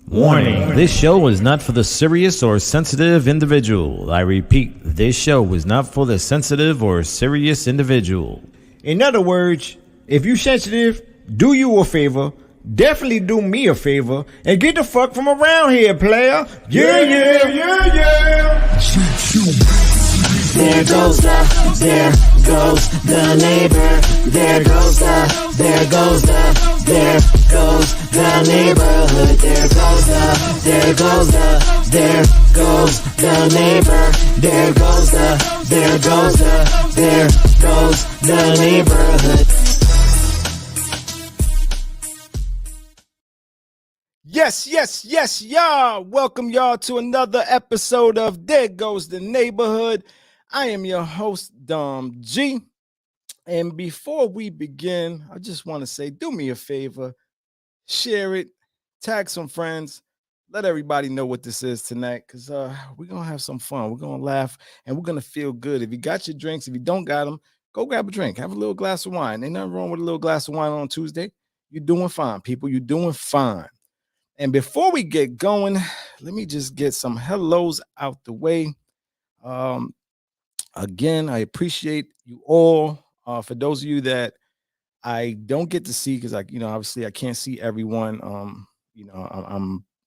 Warning, this show is not for the serious or sensitive individual. I repeat, this show is not for the sensitive or serious individual. In other words, if you sensitive, do you a favor, definitely do me a favor, and get the fuck from around here, player. Yeah. There goes the neighbor. There goes the neighborhood. There goes the neighbor. There goes the neighborhood. Yes, y'all. Welcome y'all to another episode of There Goes the Neighborhood. I am your host, Dom G. And before we begin, I just want to say, do me a favor, share it, tag some friends, let everybody know what this is tonight, because we're going to have some fun. We're going to laugh, and we're going to feel good. If you got your drinks, if you don't got them, go grab a drink. Have a little glass of wine. Ain't nothing wrong with a little glass of wine on Tuesday. You're doing fine, people. You're doing fine. And before we get going, let me just get some hellos out the way. Again, I appreciate you all. For those of you that I don't get to see, because obviously I can't see everyone.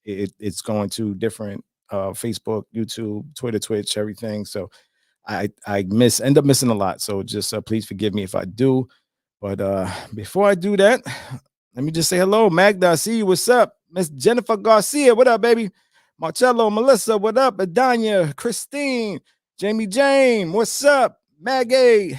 It's going to different Facebook, YouTube, Twitter, Twitch, everything. So I end up missing a lot. So just please forgive me if I do. But before I do that, let me just say hello, Magda. I see you. What's up? Miss Jennifer Garcia, what up, baby? Marcello, Melissa, what up? Adanya, Christine, Jamie Jane, what's up? Maggie,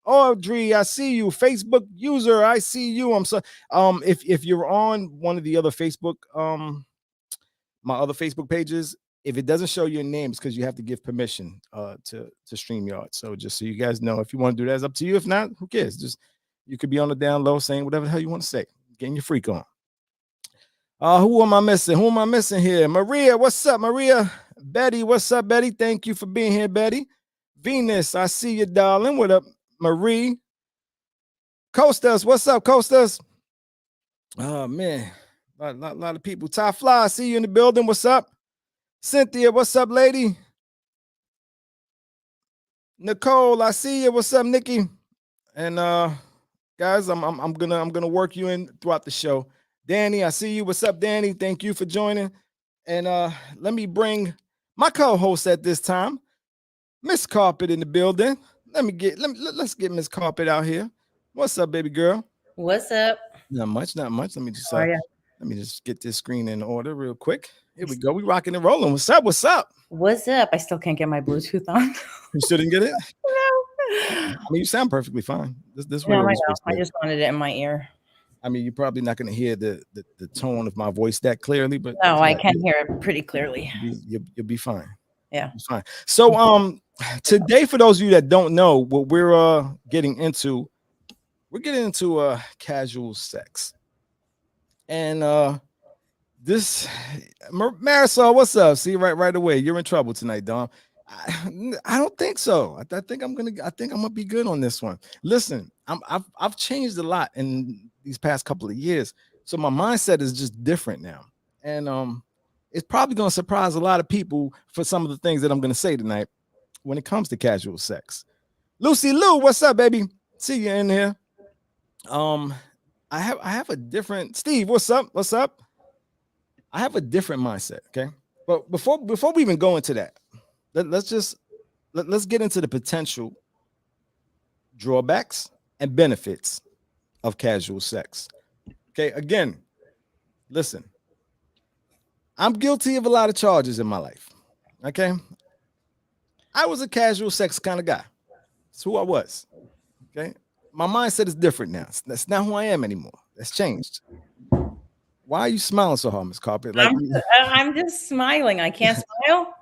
Audrey, I see you. Facebook user, I see you. I'm sorry. If you're on one of the other Facebook, my other Facebook pages, if it doesn't show your name, it's because you have to give permission to StreamYard. So just so you guys know, if you want to do that, it's up to you. If not, who cares? Just you could be on the down low saying whatever the hell you want to say, getting your freak on. Who am I missing? Who am I missing here? Maria, what's up, Maria? Betty, what's up, Betty? Thank you for being here, Betty. Venus, I see you, darling. What up, Marie? Costas, what's up, Costas? Oh, man. A lot of people. Ty Fly, I see you in the building. What's up? Cynthia, what's up, lady? Nicole, I see you. What's up, Nikki? And guys, I'm gonna work you in throughout the show. Danny, I see you. What's up, Danny? Thank you for joining. And let me bring my co-host at this time, Miss Carpet, in the building. Let's get Miss Carpet out here. What's up, baby girl? What's up? Not much. Let me just get this screen in order real quick. Here we go. We rocking and rolling. What's up? What's up? I still can't get my Bluetooth on. You still didn't get it? No. I mean, you sound perfectly fine. This No, I know. I just wanted it in my ear. I mean, you're probably not going to hear the tone of my voice that clearly, but no, I can hear it pretty clearly. You'll be fine. Yeah, it's fine. So, today, for those of you that don't know, what we're getting into casual sex, and this Marisol, what's up? See, right away, you're in trouble tonight, Dom. I don't think so. I think I'm gonna be good on this one. Listen, I've changed a lot in these past couple of years, so my mindset is just different now, and it's probably gonna surprise a lot of people for some of the things that I'm gonna say tonight when it comes to casual sex. Lucy Lou, what's up, baby? See you in here. I have a different Steve. What's up? I have a different mindset. Okay, but before we even go into that. Let's get into the potential drawbacks and benefits of casual sex. Okay, again, listen, I'm guilty of a lot of charges in my life. Okay, I was a casual sex kind of guy. That's who I was. Okay, my mindset is different now. That's not who I am anymore. That's changed. Why are you smiling so hard, Miss Carpet? Like I'm just smiling. I can't smile.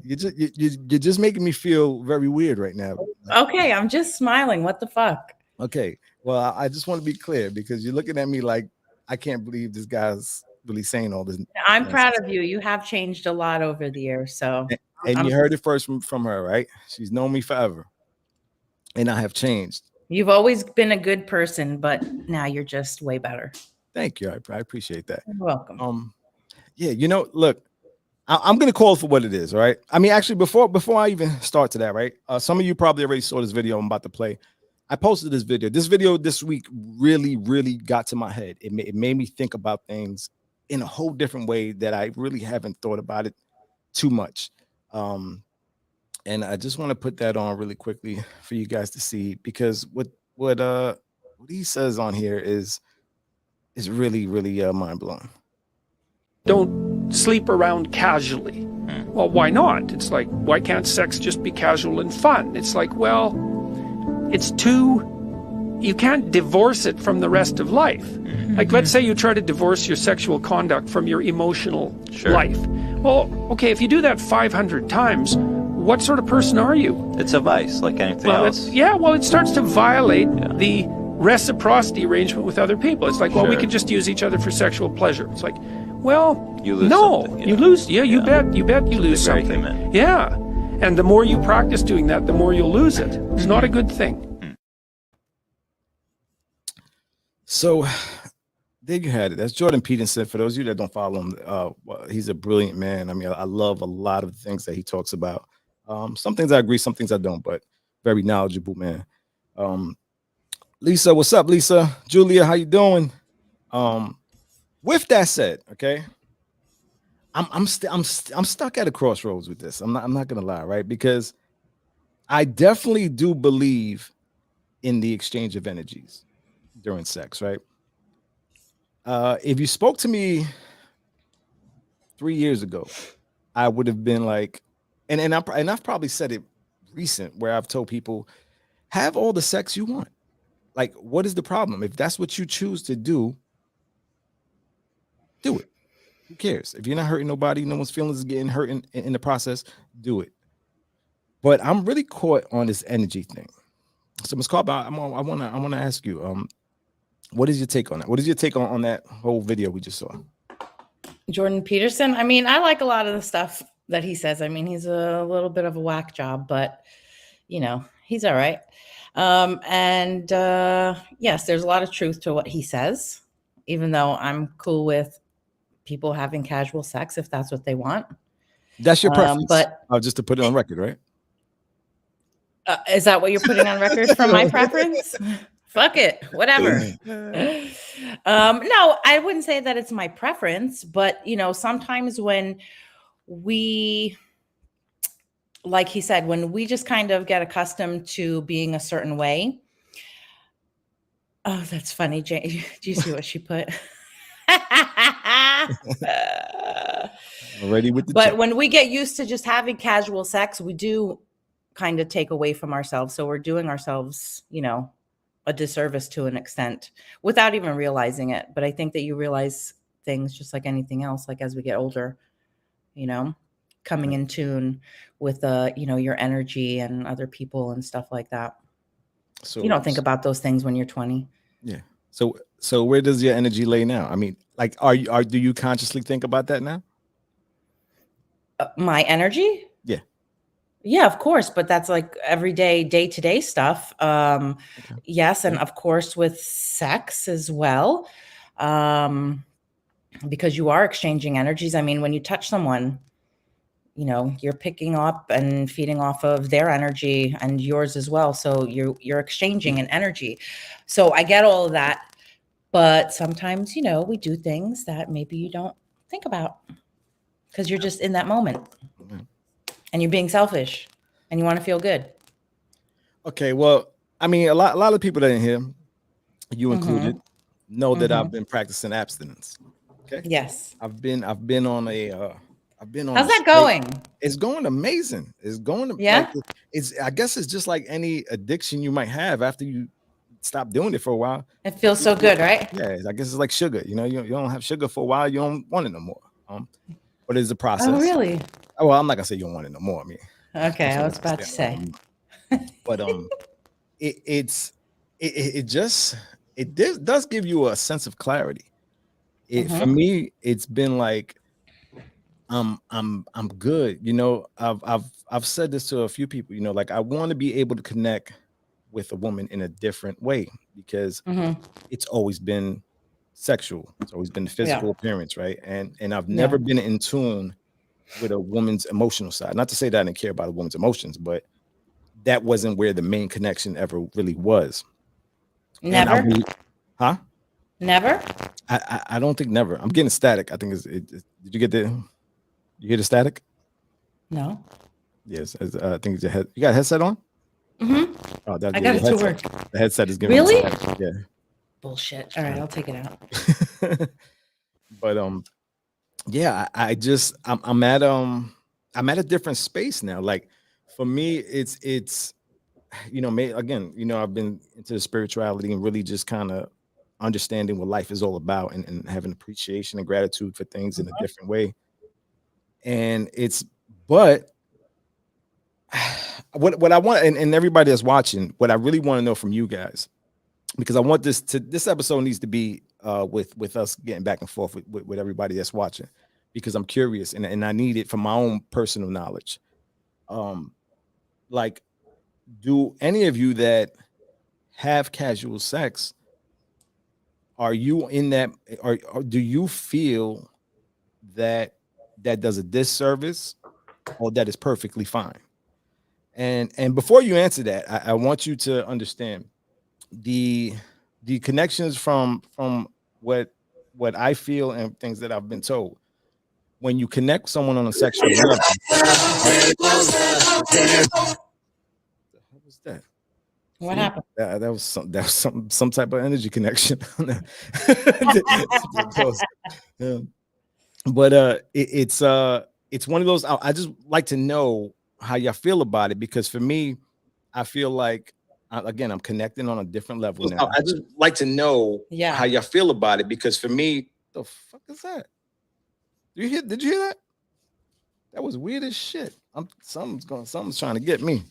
You're just making me feel very weird right now. Okay, I'm just smiling. What the fuck? Okay, well, I just want to be clear because you're looking at me like I can't believe this guy's really saying all this. I'm proud of you. You have changed a lot over the years. So, and you heard it first from her, right? She's known me forever, and I have changed. You've always been a good person, but now you're just way better. Thank you. I appreciate that. You're welcome. Yeah, look, I'm gonna call it for what it is, right? I mean, actually, before I even start to that, right? Some of you probably already saw this video I'm about to play. I posted this video. This video this week really, really got to my head. It made me think about things in a whole different way that I really haven't thought about it too much. And I just want to put that on really quickly for you guys to see, because what he says on here is really, really mind blowing. Don't sleep around casually. Well, why not? It's like, why can't sex just be casual and fun? It's like, well, you can't divorce it from the rest of life. Like, let's say you try to divorce your sexual conduct from your emotional life. Well, okay, if you do that 500 times, what sort of person are you? It's a vice, like anything else. Well, it starts to violate the reciprocity arrangement with other people. It's like, well, we can just use each other for sexual pleasure. It's like, well, You lose no, something, you lose. Yeah, you bet you lose Very something. commitment. Yeah, and the more you practice doing that, the more you'll lose it. It's not a good thing. So there you had it. That's Jordan Peterson. For those of you that don't follow him, well, he's a brilliant man. I mean, I love a lot of the things that he talks about. Some things I agree, some things I don't, but very knowledgeable man. Lisa, what's up, Lisa? Julia, how you doing? With that said, okay, I'm stuck at a crossroads with this. I'm not gonna lie, right? Because I definitely do believe in the exchange of energies during sex, right? If you spoke to me 3 years ago, I would have been like, and I've probably said it recent, where I've told people, have all the sex you want. Like, what is the problem? If that's what you choose to do it. Who cares? If you're not hurting nobody, no one's feelings is getting hurt in the process, do it. But I'm really caught on this energy thing. So Ms. Carter, I want to ask you, what is your take on that? What is your take on that whole video we just saw? Jordan Peterson. I mean, I like a lot of the stuff that he says. I mean, he's a little bit of a whack job, but he's all right. Yes, there's a lot of truth to what he says, even though I'm cool with people having casual sex if that's what they want. That's your preference, but just to put it on record, right? Is that what you're putting on record from my preference? Fuck it, whatever. No, I wouldn't say that it's my preference, but sometimes when we, like he said, when we just kind of get accustomed to being a certain way. Oh, that's funny, Jane. Do you see what she put? Already with the but check. when we get used to just having casual sex, we do kind of take away from ourselves. So we're doing ourselves, a disservice to an extent without even realizing it. But I think that you realize things just like anything else, like as we get older, coming in tune with your energy and other people and stuff like that. So you don't think about those things when you're 20. Yeah. So where does your energy lay now? I mean, like, do you consciously think about that now? My energy? Yeah. Yeah, of course. But that's like everyday, day-to-day stuff. Yes. And of course with sex as well. Because you are exchanging energies. I mean, when you touch someone, you're picking up and feeding off of their energy and yours as well. So you're exchanging an energy. So I get all of that. But sometimes, we do things that maybe you don't think about because you're just in that moment and you're being selfish and you want to feel good. Okay. Well, I mean, a lot of people that in here, you included, know that I've been practicing abstinence. Okay. Yes. I've been on a How's that going? It's going amazing. It's going. Yeah. I guess it's just like any addiction you might have after you stop doing it for a while. It feels so good, right? Yeah. I guess it's like sugar. You don't have sugar for a while. You don't want it no more. But it's a process. Oh, really? Well, I'm not gonna say you don't want it no more. I mean, okay. I was about to say. But it does give you a sense of clarity. For me, it's been like, I'm good. I've said this to a few people, like I want to be able to connect with a woman in a different way because it's always been sexual. It's always been the physical Yeah. appearance, right? And I've never been in tune with a woman's emotional side. Not to say that I didn't care about a woman's emotions, but that wasn't where the main connection ever really was. Never. Huh? Never. I don't think never. I'm getting static. I think did you get you hear the static? No. Yes. I think it's your head. You got a headset on? Mm-hmm. Oh, I got it to work. The headset is giving Really? Yeah. Bullshit. All right, I'll take it out. But yeah, I'm at a different space now. Like for me, it's again, I've been into the spirituality and really just kind of understanding what life is all about and having appreciation and gratitude for things in a different way. And but what I want, and everybody that's watching, what I really want to know from you guys, because I want this episode needs to be with us getting back and forth with everybody that's watching, because I'm curious and I need it for my own personal knowledge. Like, do any of you that have casual sex, are you in that, or do you feel that does a disservice or that is perfectly fine? And before you answer that, I want you to understand the connections from what I feel and things that I've been told. When you connect someone on a sexual level, what was that? What happened? That was some type of energy connection. Yeah. But it's one of those. I just like to know how y'all feel about it, because for me, I feel like again, I'm connecting on a different level now. I just like to know how y'all feel about it, because for me, the fuck is that? Did you hear that? That was weird as shit. Something's trying to get me.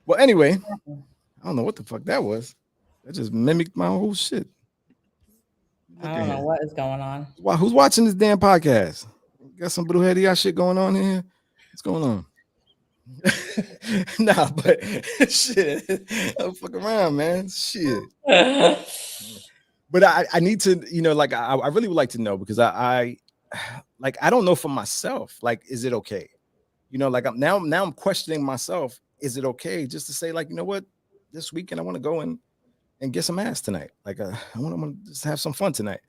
Well, anyway, I don't know what the fuck that was. That just mimicked my whole shit. I don't know what is going on. Who's watching this damn podcast? Got some blue heady shit going on here. What's going on? Nah, but shit, don't fuck around, man. Shit. But I need to, like I really would like to know, because I don't know for myself. Like, is it okay? Like I'm questioning myself. Is it okay just to say, like, you know what, this weekend I want to go and get some ass tonight. Like I want to just have some fun tonight.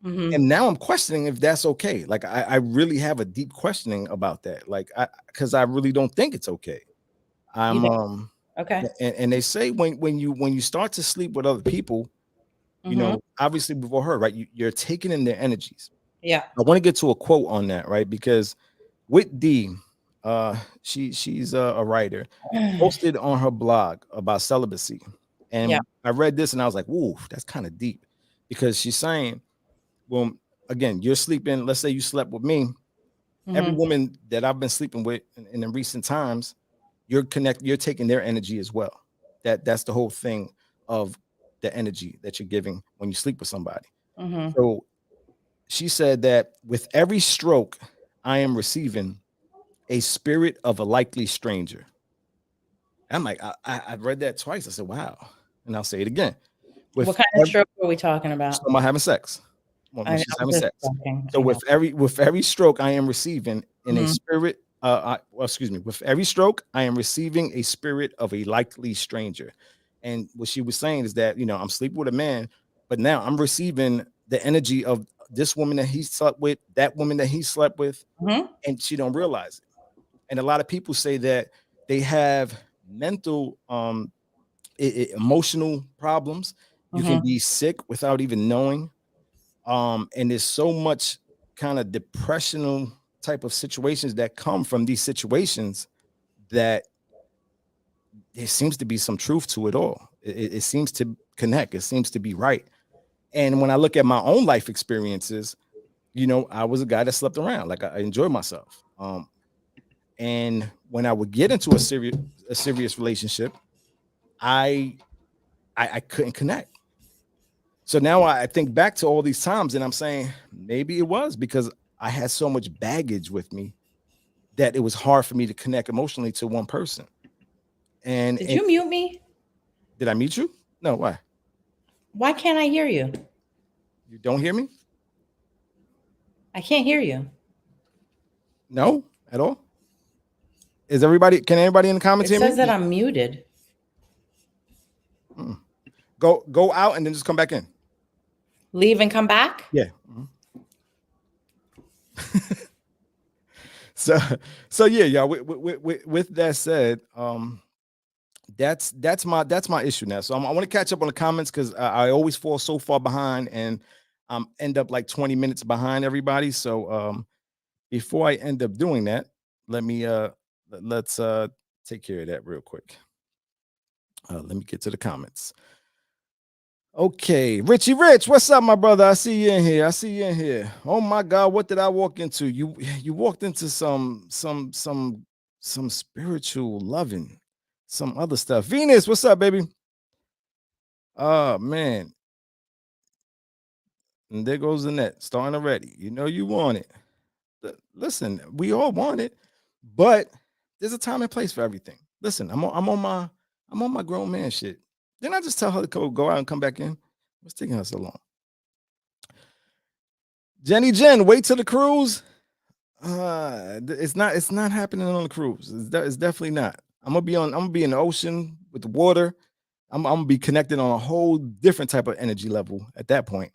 Mm-hmm. And now I'm questioning if that's okay. Like I really have a deep questioning about that. Like because I really don't think it's okay. Okay. And they say when you start to sleep with other people, obviously before her, right? You're taking in their energies. Yeah. I want to get to a quote on that, right? Because with D, she's a writer, posted on her blog about celibacy. And I read this and I was like, "Ooh, that's kind of deep," because she's saying, well, again, you're sleeping. Let's say you slept with me. Every woman that I've been sleeping with in the recent times, you're taking their energy as well. That's the whole thing of the energy that you're giving when you sleep with somebody. So she said that with every stroke, I am receiving a spirit of a likely stranger. I'm like, I read that twice. I said, wow. And I'll say it again. What kind of stroke are we talking about? She's having sex. When she's having sex. So with every stroke I am receiving in a spirit, with every stroke I am receiving a spirit of a likely stranger. And what she was saying is that, I'm sleeping with a man, but now I'm receiving the energy of this woman that he slept with, that woman that he slept with, and she don't realize it. And a lot of people say that they have mental, emotional problems. You can be sick without even knowing. And there's so much kind of depressional type of situations that come from these situations that there seems to be some truth to it all. It seems to connect. It seems to be right. And when I look at my own life experiences, I was a guy that slept around. Like I enjoyed myself. And when I would get into a serious relationship, I couldn't connect. So now I think back to all these times and I'm saying maybe it was because I had so much baggage with me that it was hard for me to connect emotionally to one person. And did you mute me? Did I mute you? No, why? Why can't I hear you? You don't hear me? I can't hear you. No, at all. Is everybody? Can anybody in the comments It hear me? says that I'm muted. Go out and then just come back in. Leave and come back? Yeah. So yeah, y'all. With that said, that's my issue now. So I want to catch up on the comments because I always fall so far behind and end up like 20 minutes behind everybody. So before I end up doing that, let's take care of that real quick. Let me get to the comments. Okay, Richie Rich, what's up, my brother? I see you in here. Oh my God, what did I walk into? You walked into some spiritual loving, some other stuff. Venus, what's up, baby? Oh man, and there goes the net starting already. You know you want it. Listen, we all want it, but there's a time and place for everything. Listen, I'm on my grown man shit. Didn't I just tell her to go out and come back in? What's taking her so long? Jenny Jen, wait till the cruise. It's not happening on the cruise. It's definitely not. I'm gonna be in the ocean with the water. I'm gonna be connected on a whole different type of energy level at that point.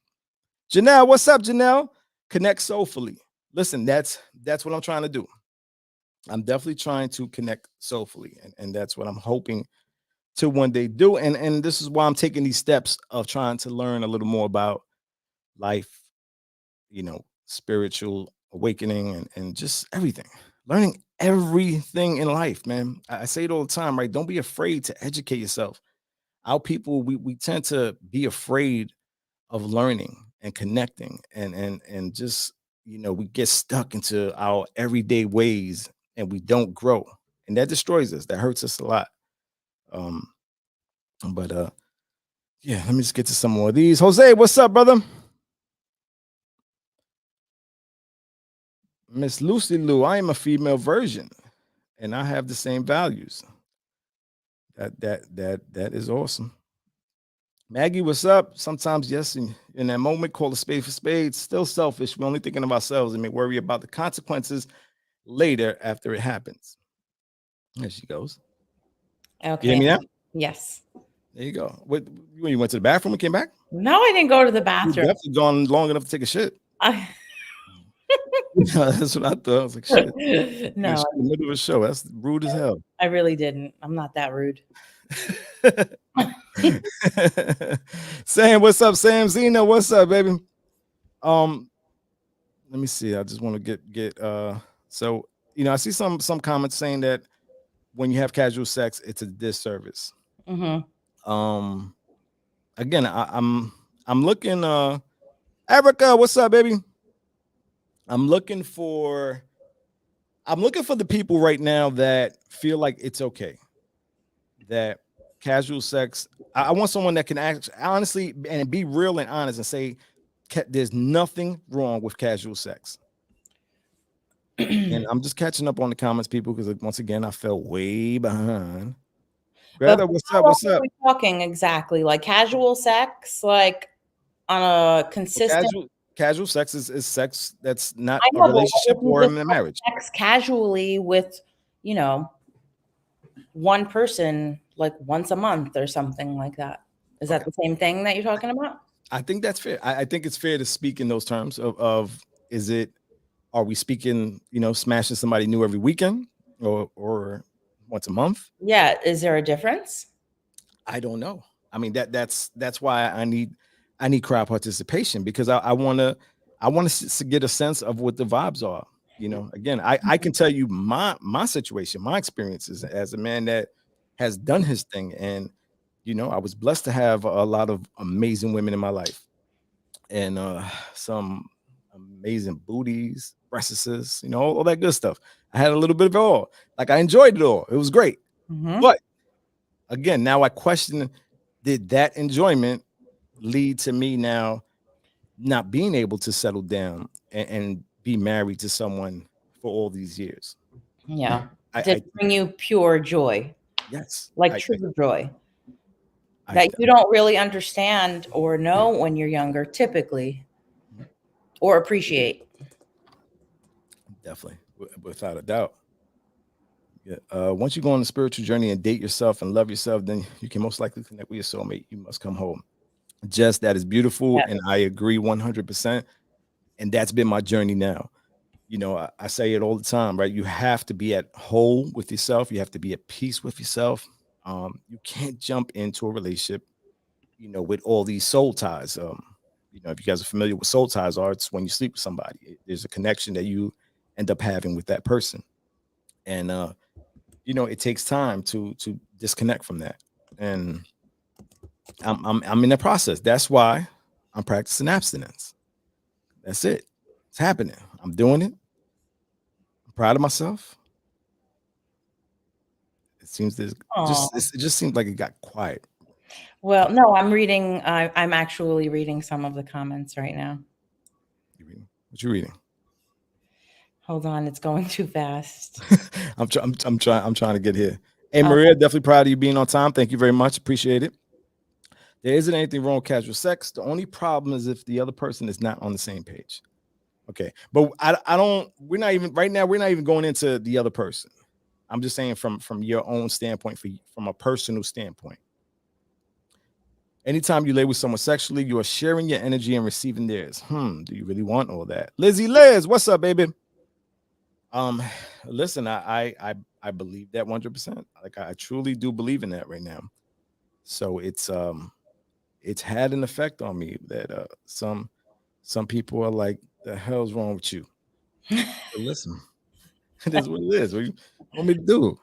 Janelle, what's up, Janelle? Connect soulfully. Listen, that's what I'm trying to do. I'm definitely trying to connect soulfully, and that's what I'm hoping to one day do. And this is why I'm taking these steps of trying to learn a little more about life, spiritual awakening and just everything. Learning everything in life, man. I say it all the time, right? Don't be afraid to educate yourself. Our people, we tend to be afraid of learning and connecting and just we get stuck into our everyday ways and we don't grow. And that destroys us. That hurts us a lot. But yeah, let me just get to some more of these. Jose, what's up, brother? Miss Lucy Lou, I am a female version and I have the same values. That is awesome. Maggie, what's up? Sometimes, yes, in that moment, call a spade for spade. Still selfish. We're only thinking of ourselves and may worry about the consequences later after it happens. There she goes. Okay. You hear me now? Yes. There you go. When you went to the bathroom and came back? No, I didn't go to the You bathroom. definitely gone long enough to take a shit. That's what I thought. I was like, shit. No, In the middle of a show. That's rude as hell. I really didn't. I'm not that rude. Sam, what's up? Sam Zena, what's up, baby? Let me see. I just want to get so I see some comments saying that when you have casual sex, it's a disservice. Mm-hmm. Again, I'm looking Erica, what's up, baby? I'm looking for the people right now that feel like it's okay. That casual sex, I want someone that can act honestly and be real and honest and say there's nothing wrong with casual sex. And I'm just catching up on the comments, people, because once again, I fell way behind. Greta, what's up? What's up? What are we talking exactly? Like casual sex, like on a consistent. Casual sex is sex that's not a relationship or a marriage. Sex casually with, one person like once a month or something like that. Is that the same thing that you're talking about? I think that's fair. I think it's fair to speak in those terms of are we speaking, smashing somebody new every weekend or once a month? Yeah. Is there a difference? I don't know. I mean, that's why I need crowd participation, because I want to get a sense of what the vibes are. Again, I can tell you my situation, my experiences as a man that has done his thing. And, I was blessed to have a lot of amazing women in my life and some amazing booties, breasts, all that good stuff. I had a little bit of it all. Like, I enjoyed it all. It was great. Mm-hmm. But again, now I question, did that enjoyment lead to me now not being able to settle down and be married to someone for all these years? Yeah. Did it bring you pure joy? Yes. Like true joy that you don't really understand or know when you're younger, typically. or appreciate. Definitely, without a doubt. Yeah. Once you go on the spiritual journey and date yourself and love yourself, then you can most likely connect with your soulmate. You must come home. Just that is beautiful, Yeah. and I agree 100%. And that's been my journey now. I say it all the time, right? You have to be at whole with yourself. You have to be at peace with yourself. You can't jump into a relationship, with all these soul ties. If you guys are familiar with soul ties are, it's when you sleep with somebody. There's a connection that you end up having with that person. And it takes time to disconnect from that. And I'm in the process. That's why I'm practicing abstinence. That's it. It's happening. I'm doing it. I'm proud of myself. It seems it just seems like it got quiet. Well, no, I'm reading. I'm actually reading some of the comments right now. You reading? What you reading? Hold on, it's going too fast. I'm trying to get here. Hey, Maria, definitely proud of you being on time. Thank you very much. Appreciate it. There isn't anything wrong with casual sex. The only problem is if the other person is not on the same page. Okay, but I don't. We're not even right now. We're not even going into the other person. I'm just saying from your own standpoint, from a personal standpoint. Anytime you lay with someone sexually, you are sharing your energy and receiving theirs. Do you really want all that? Lizzie Liz, what's up, baby? Listen, I believe that 100%. Like I truly do believe in that right now. So it's had an effect on me that some people are like, the hell's wrong with you? But listen, it is what it is. What you want me to do?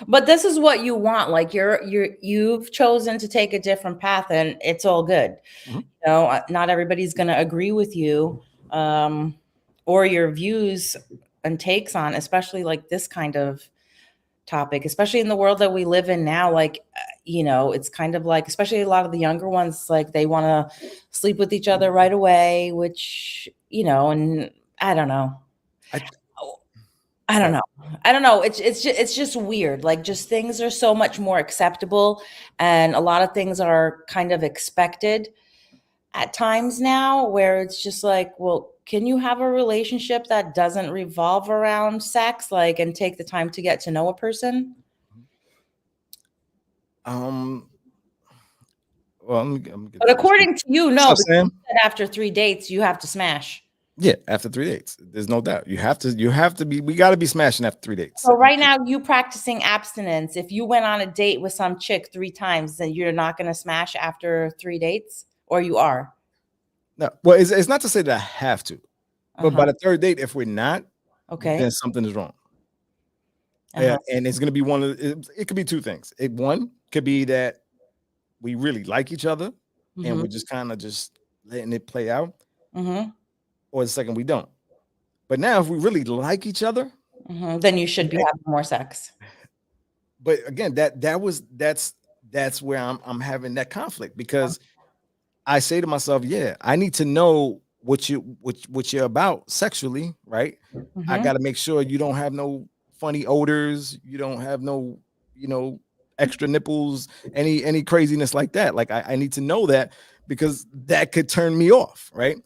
But this is what you want. Like you've chosen to take a different path, and it's all good. Mhm. Not everybody's going to agree with you, or your views and takes on, especially like this kind of topic, especially in the world that we live in now. Like, it's kind of like, especially a lot of the younger ones, like they want to sleep with each other right away, which, and I don't know. I don't know. I don't know. It's just weird. Like just things are so much more acceptable, and a lot of things are kind of expected at times now, where it's just like, well, can you have a relationship that doesn't revolve around sex, like, and take the time to get to know a person? Well, I'm gonna get But to this. according to you, What's no, up, because Sam? you said after 3 dates, you have to smash. Yeah, after 3 dates, there's no doubt. You have to be. We got to be smashing after 3 dates. So right now, you practicing abstinence. If you went on a date with some chick 3 times, then you're not going to smash after 3 dates, or you are? No, well, it's not to say that I have to, but by the 3rd date, if we're not, Okay. then something is wrong. And it's going to be one of it could be 2 things. One could be that we really like each other and we're just kind of just letting it play out, or the second, we don't. But now, if we really like each other, then you should be having more sex. But again, that's where I'm having that conflict, because I say to myself, yeah, I need to know what you're about sexually, right? I got to make sure you don't have no funny odors, you don't have no, extra nipples, any craziness like that. Like I need to know that, because that could turn me off, right?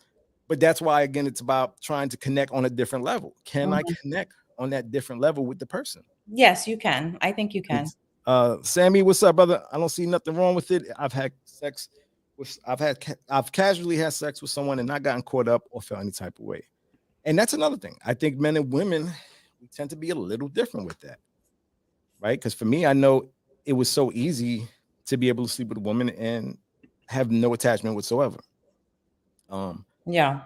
But that's why, again, it's about trying to connect on a different level. Can I connect on that different level with the person? Yes, you can. I think you can. Sammy, what's up, brother? I don't see nothing wrong with it. I've casually had sex with someone and not gotten caught up or felt any type of way. And that's another thing. I think men and women, we tend to be a little different with that, right? Because for me, I know it was so easy to be able to sleep with a woman and have no attachment whatsoever. Yeah.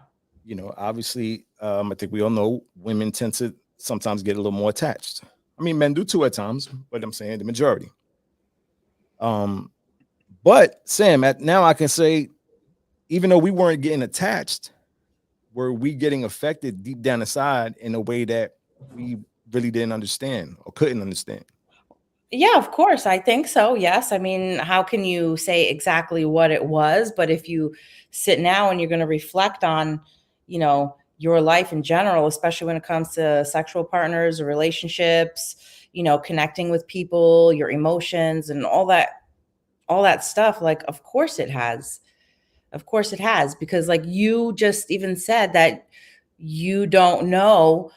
Obviously, I think we all know women tend to sometimes get a little more attached. I mean, men do too at times, but I'm saying the majority. But Sam, now I can say, even though we weren't getting attached, were we getting affected deep down inside in a way that we really didn't understand or couldn't understand? Yeah, of course. I think so. Yes. I mean, how can you say exactly what it was? But if you sit now and you're going to reflect on, your life in general, especially when it comes to sexual partners or relationships, connecting with people, your emotions and all that stuff, like, of course it has. Of course it has, because like you just even said that you don't know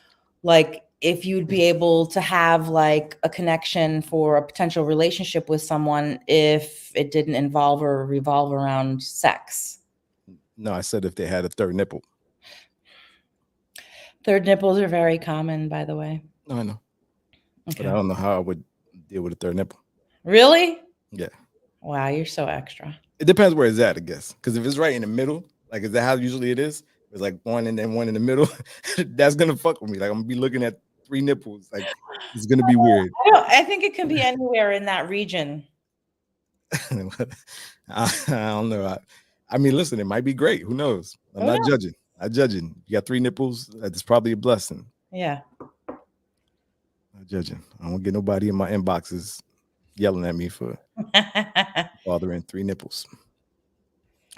like if you'd be able to have like a connection for a potential relationship with someone if it didn't involve or revolve around sex. No, I said if they had a third nipple. Third nipples are very common, by the way. No, I know. But Okay. I don't know how I would deal with a third nipple. Really? Yeah. Wow, you're so extra. It depends where it's at, I guess. Because if it's right in the middle, like is that how usually it is? It's like one and then one in the middle. That's gonna fuck with me. Like I'm gonna be looking at 3 nipples. Like it's gonna be weird. I think it can be anywhere in that region. I don't know. I mean, listen, it might be great. Who knows? I'm Who not knows? judging. Not judging. You got 3 nipples. That's probably a blessing. Yeah. Not judging. I don't get nobody in my inboxes yelling at me for bothering 3 nipples.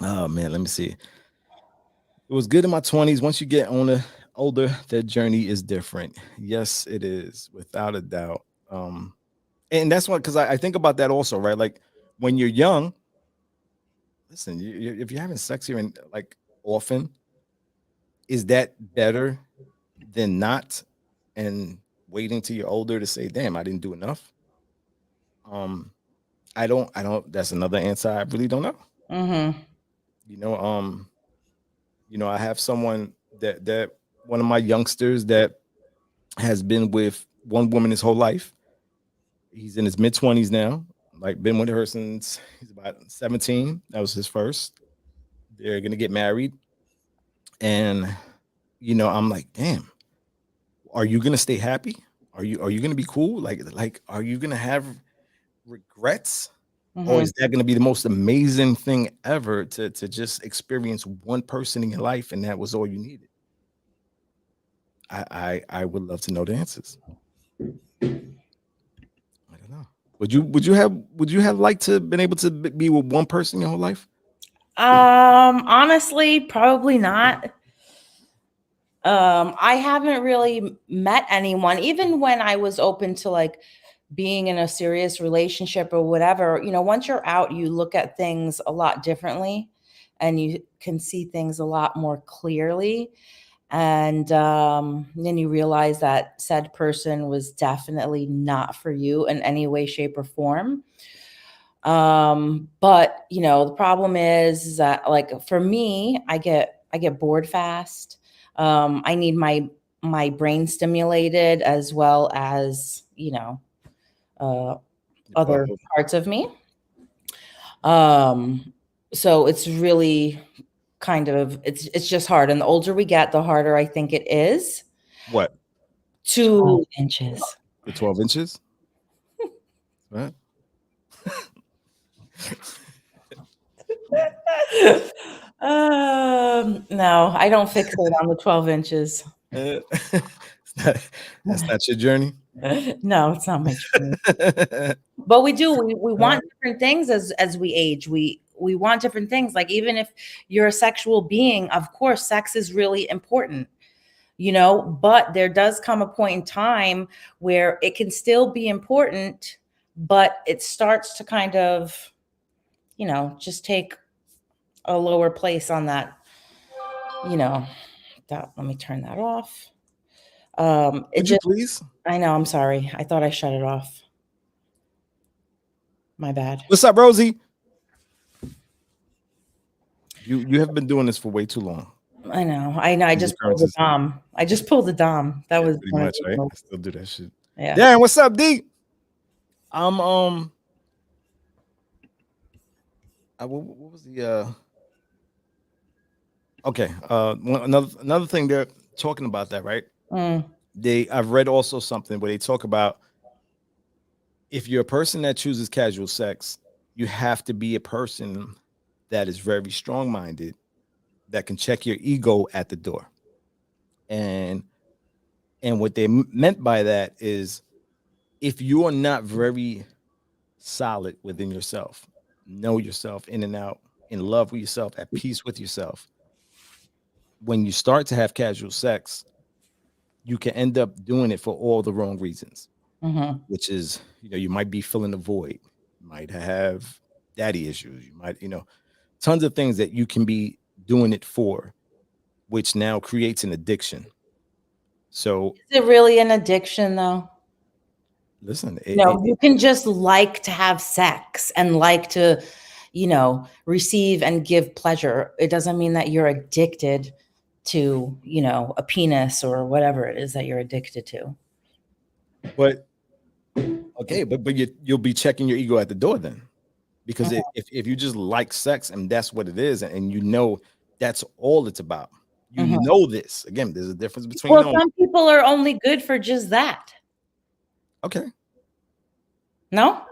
Oh man, let me see. It was good in my 20s. Once you get older, that journey is different. Yes, it is, without a doubt. And that's what, because I think about that also, right? Like when you're young, listen, if you're having sex here and like often, is that better than not? And waiting till you're older to say, damn, I didn't do enough. I don't, that's another answer. I really don't know. Mm-hmm. I have someone that one of my youngsters that has been with one woman his whole life. He's in his mid-20s now, like been with her since he's about 17. That was his first. They're gonna get married. And I'm like, damn, are you gonna stay happy? Are you gonna be cool? Like are you gonna have regrets? Or is that gonna be the most amazing thing ever to just experience one person in your life and that was all you needed? I would love to know the answers. I don't know. Would you have liked to been able to be with one person your whole life? Honestly, probably not. I haven't really met anyone, even when I was open to like being in a serious relationship or whatever. Once you're out, you look at things a lot differently and you can see things a lot more clearly. And then you realize that said person was definitely not for you in any way, shape, or form. But the problem is that like for me, I get bored fast. I need my brain stimulated as well as other parts of me. So it's really kind of it's just hard, and the older we get, the harder I think it is. What? 2 inches. The 12 inches? Right? No, I don't fixate on the 12 inches. That's not your journey. No, it's not my journey. But we want different things as we age. We want different things. Like even if you're a sexual being, of course, sex is really important, but there does come a point in time where it can still be important, but it starts to kind of, just take a lower place on that, let me turn that off. Would you please? I know, I'm sorry. I thought I shut it off. My bad. What's up, Rosie? You have been doing this for way too long. I know. I just pulled the dom. That was pretty much right. I still do that shit. Yeah. Darren, what's up, D? What was the okay? Another thing they're talking about that, right? I've read also something where they talk about if you're a person that chooses casual sex, you have to be a person that is very strong-minded, that can check your ego at the door. And what they meant by that is if you are not very solid within yourself, know yourself in and out, in love with yourself, at peace with yourself, when you start to have casual sex, you can end up doing it for all the wrong reasons, which is, you might be filling a void, you might have daddy issues, you might, tons of things that you can be doing it for, which now creates an addiction. So Is it really an addiction though? listen, No, you can just like to have sex and like to, receive and give pleasure. It doesn't mean that you're addicted to, a penis or whatever it is that you're addicted to. but okay, but you'll be checking your ego at the door then, because if you just like sex and that's what it is, and that's all it's about, this again. There's a difference between. Well, some people are only good for just that. Okay. No,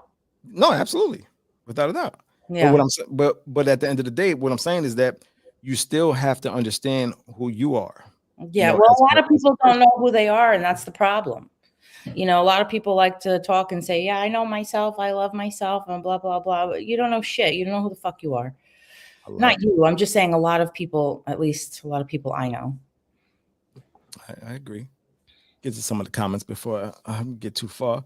absolutely, without a doubt. Yeah. But at the end of the day, what I'm saying is that you still have to understand who you are. Yeah. Well, a lot of people don't know who they are, and that's the problem. A lot of people like to talk and say, yeah, I know myself, I love myself, and blah, blah, blah. But you don't know shit. You don't know who the fuck you are. Not you. I'm just saying a lot of people, at least a lot of people I know. I agree. Get to some of the comments before I get too far.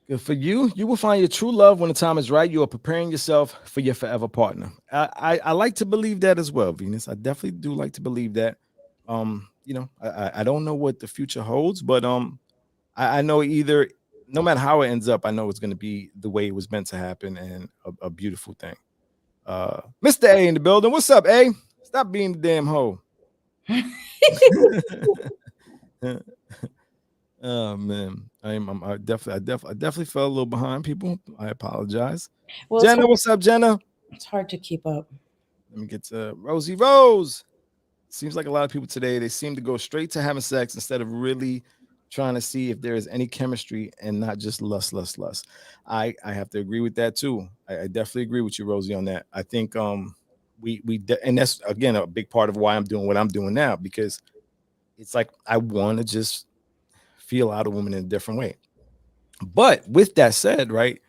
Good for you. You will find your true love when the time is right. You are preparing yourself for your forever partner. I like to believe that as well, Venus. I definitely do like to believe that. I don't know what the future holds, but I know either, no matter how it ends up, I know it's going to be the way it was meant to happen, and a beautiful thing. Mr. A in the building. What's up, A? Stop being the damn hoe. Oh man, I definitely fell a little behind, people. I apologize. Well, Jenna, what's up, Jenna? It's hard to keep up. Let me get to Rosie Rose. Seems like a lot of people today, they seem to go straight to having sex instead of really trying to see if there is any chemistry and not just lust. I have to agree with that too. I definitely agree with you, Rosie, on that. I think and that's again a big part of why I'm doing what I'm doing now, because it's like I want to just feel out a woman in a different way. But with that said, right,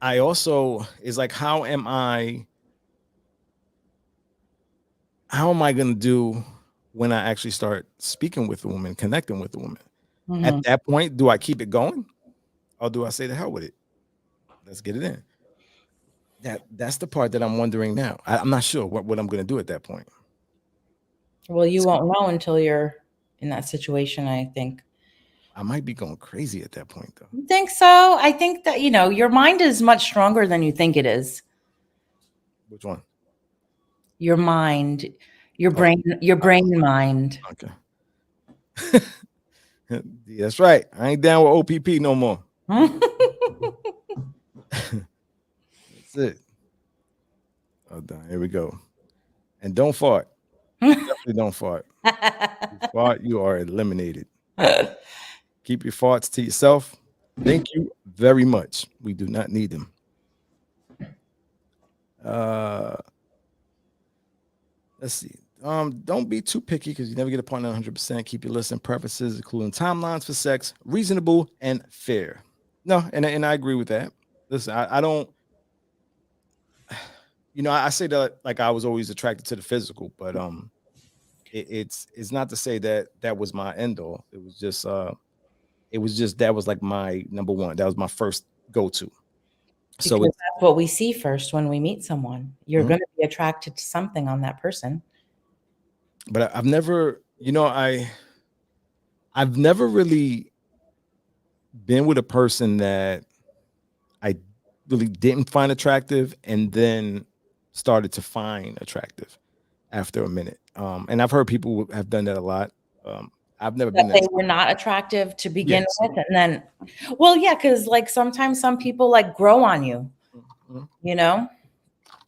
I also is like, how am I going to do when I actually start speaking with a woman, connecting with a woman? At that point, do I keep it going, or do I say the hell with it? Let's get it in. That's the part that I'm wondering now. I'm not sure what I'm going to do at that point. Well, you won't know until you're in that situation, I think. I might be going crazy at that point, though. You think so? I think that, your mind is much stronger than you think it is. Which one? Your mind, your brain and mind. Okay. That's right. I ain't down with OPP no more. That's it. Oh, here we go. And don't fart. Definitely don't fart. You fart, you are eliminated. Keep your farts to yourself. Thank you very much. We do not need them. Let's see. Don't be too picky, because you never get a partner 100%. Keep your list and preferences, including timelines for sex, reasonable and fair. No, and I agree with that. Listen, I don't. I say that like I was always attracted to the physical, but it's not to say that was my end all. It was just that was like my number one. That was my first go-to. So that's what we see first when we meet someone. You're going to be attracted to something on that person. But I've never, I've never really been with a person that I really didn't find attractive and then started to find attractive after a minute. And I've heard people have done that a lot. I've never been that they were not attractive to begin with, and then, well, yeah, because like sometimes some people like grow on you,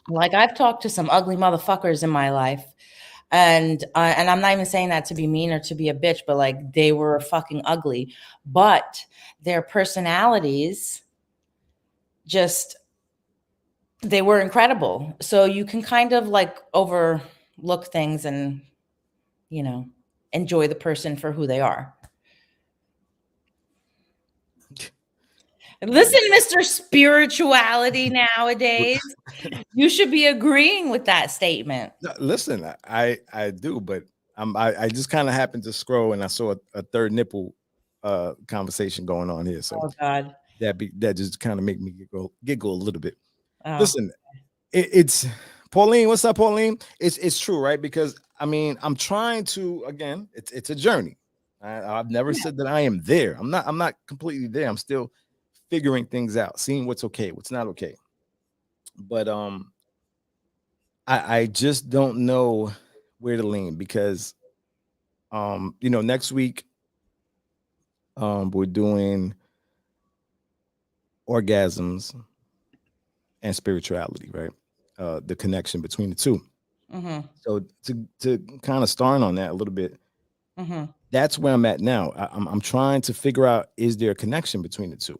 Like I've talked to some ugly motherfuckers in my life, and I'm not even saying that to be mean or to be a bitch, but like they were fucking ugly, but their personalities they were incredible. So you can kind of like overlook things and enjoy the person for who they are. Listen, Mr. Spirituality nowadays, you should be agreeing with that statement. Listen, I do, but I just kind of happened to scroll and I saw a third nipple conversation going on here. So oh God, that just kind of make me giggle a little bit. Listen, it's Pauline. What's up, Pauline? It's true, right? Because I mean, I'm trying to again. It's a journey. I've never said that I am there. I'm not completely there. I'm still figuring things out, seeing what's okay, what's not okay. But I just don't know where to lean because next week we're doing orgasms and spirituality, right? The connection between the two. Mm-hmm. So to kind of start on that a little bit, Mm-hmm. that's where I'm at now. I'm trying to figure out, is there a connection between the two,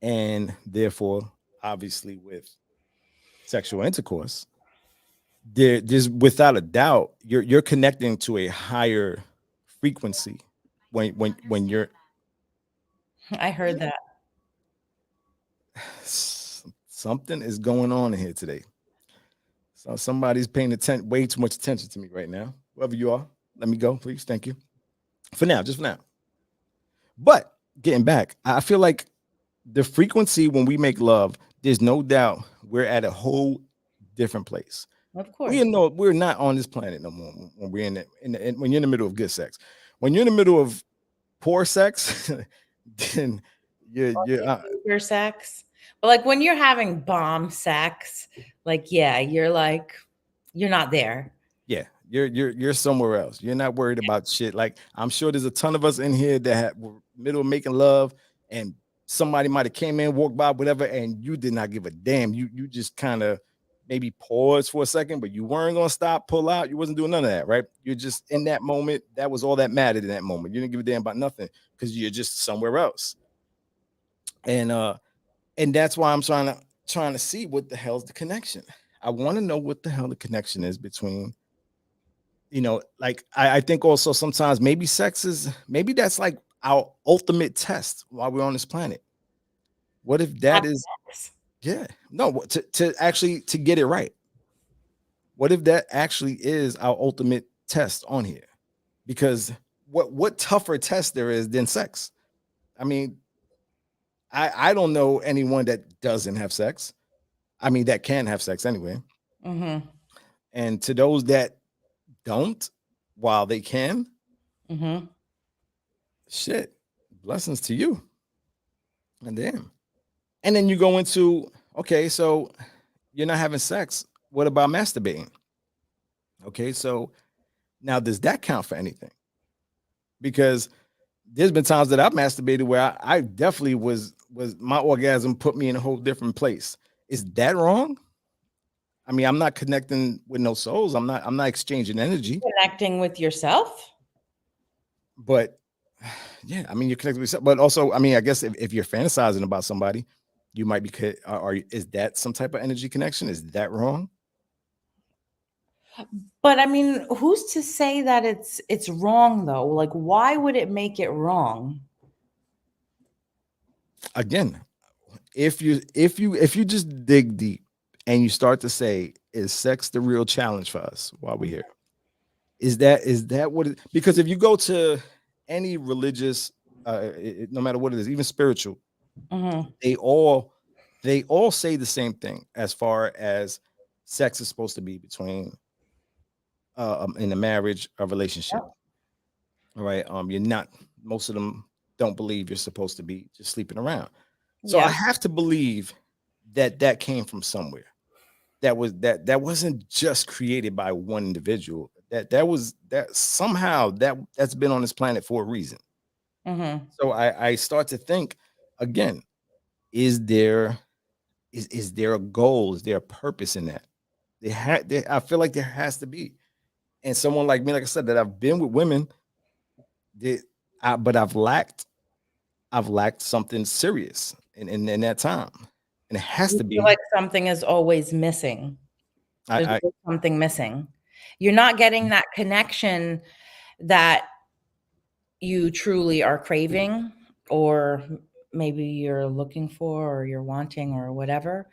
and therefore, obviously, with sexual intercourse, there's without a doubt you're connecting to a higher frequency when you're I heard that. something is going on in here today. So somebody's paying way too much attention to me right now. Whoever you are, let me go, please. Thank you. For now, just for now. But getting back, I feel like the frequency when we make love, there's no doubt we're at a whole different place. Of course. We're not on this planet no more when we're when you're in the middle of good sex. When you're in the middle of poor sex, then you're Your sex. But like when you're having bomb sex, like you're not there. yeah, you're somewhere else. You're not worried about shit. Like I'm sure there's a ton of us in here that were middle of making love, and somebody might have came in, walked by, whatever, and you did not give a damn. You just kind of maybe pause for a second, but you weren't gonna stop, pull out. You wasn't doing none of that, right? You're just in that moment. That was all that mattered in that moment. You didn't give a damn about nothing because you're just somewhere else. And that's why I'm trying to see what the hell's the connection. I want to know what the hell the connection is between, like I think also sometimes maybe maybe that's like our ultimate test while we're on this planet. What if that is yeah, no, to actually to get it right? What if that actually is our ultimate test on here? Because what tougher test there is than sex? I mean, I don't know anyone that doesn't have sex. I mean, that can have sex anyway. Mm-hmm. And to those that don't, while they can, Mm-hmm. shit, blessings to you. And damn. And then you go into, okay, so you're not having sex. What about masturbating? Okay, so now does that count for anything? Because there's been times that I've masturbated where I definitely was my orgasm put me in a whole different place. Is that wrong? I mean, I'm not connecting with no souls. I'm not exchanging energy. Connecting with yourself. But yeah, I mean, you're connected with yourself. But also, I mean, I guess if you're fantasizing about somebody, you might be is that some type of energy connection? Is that wrong? But I mean, who's to say that it's wrong though? Like, why would it make it wrong? Again, if you just dig deep and you start to say, is sex the real challenge for us while we're here? Is that what it, because if you go to any religious no matter what it is, even spiritual, Mm-hmm. they all say the same thing as far as sex is supposed to be between in a marriage or relationship. Yep. All right. You're not, most of them don't believe you're supposed to be just sleeping around. So I have to believe that came from somewhere. That wasn't just created by one individual. That somehow that's been on this planet for a reason. Mm-hmm. So I start to think again, is there a goal? Is there a purpose in that? I feel like there has to be. And someone like me, like I said, that I've been with women, but I've lacked something serious in that time. And it has to be Feel like something is always missing. There's always something missing. You're not getting that connection that you truly are craving, or maybe you're looking for, or you're wanting, or whatever.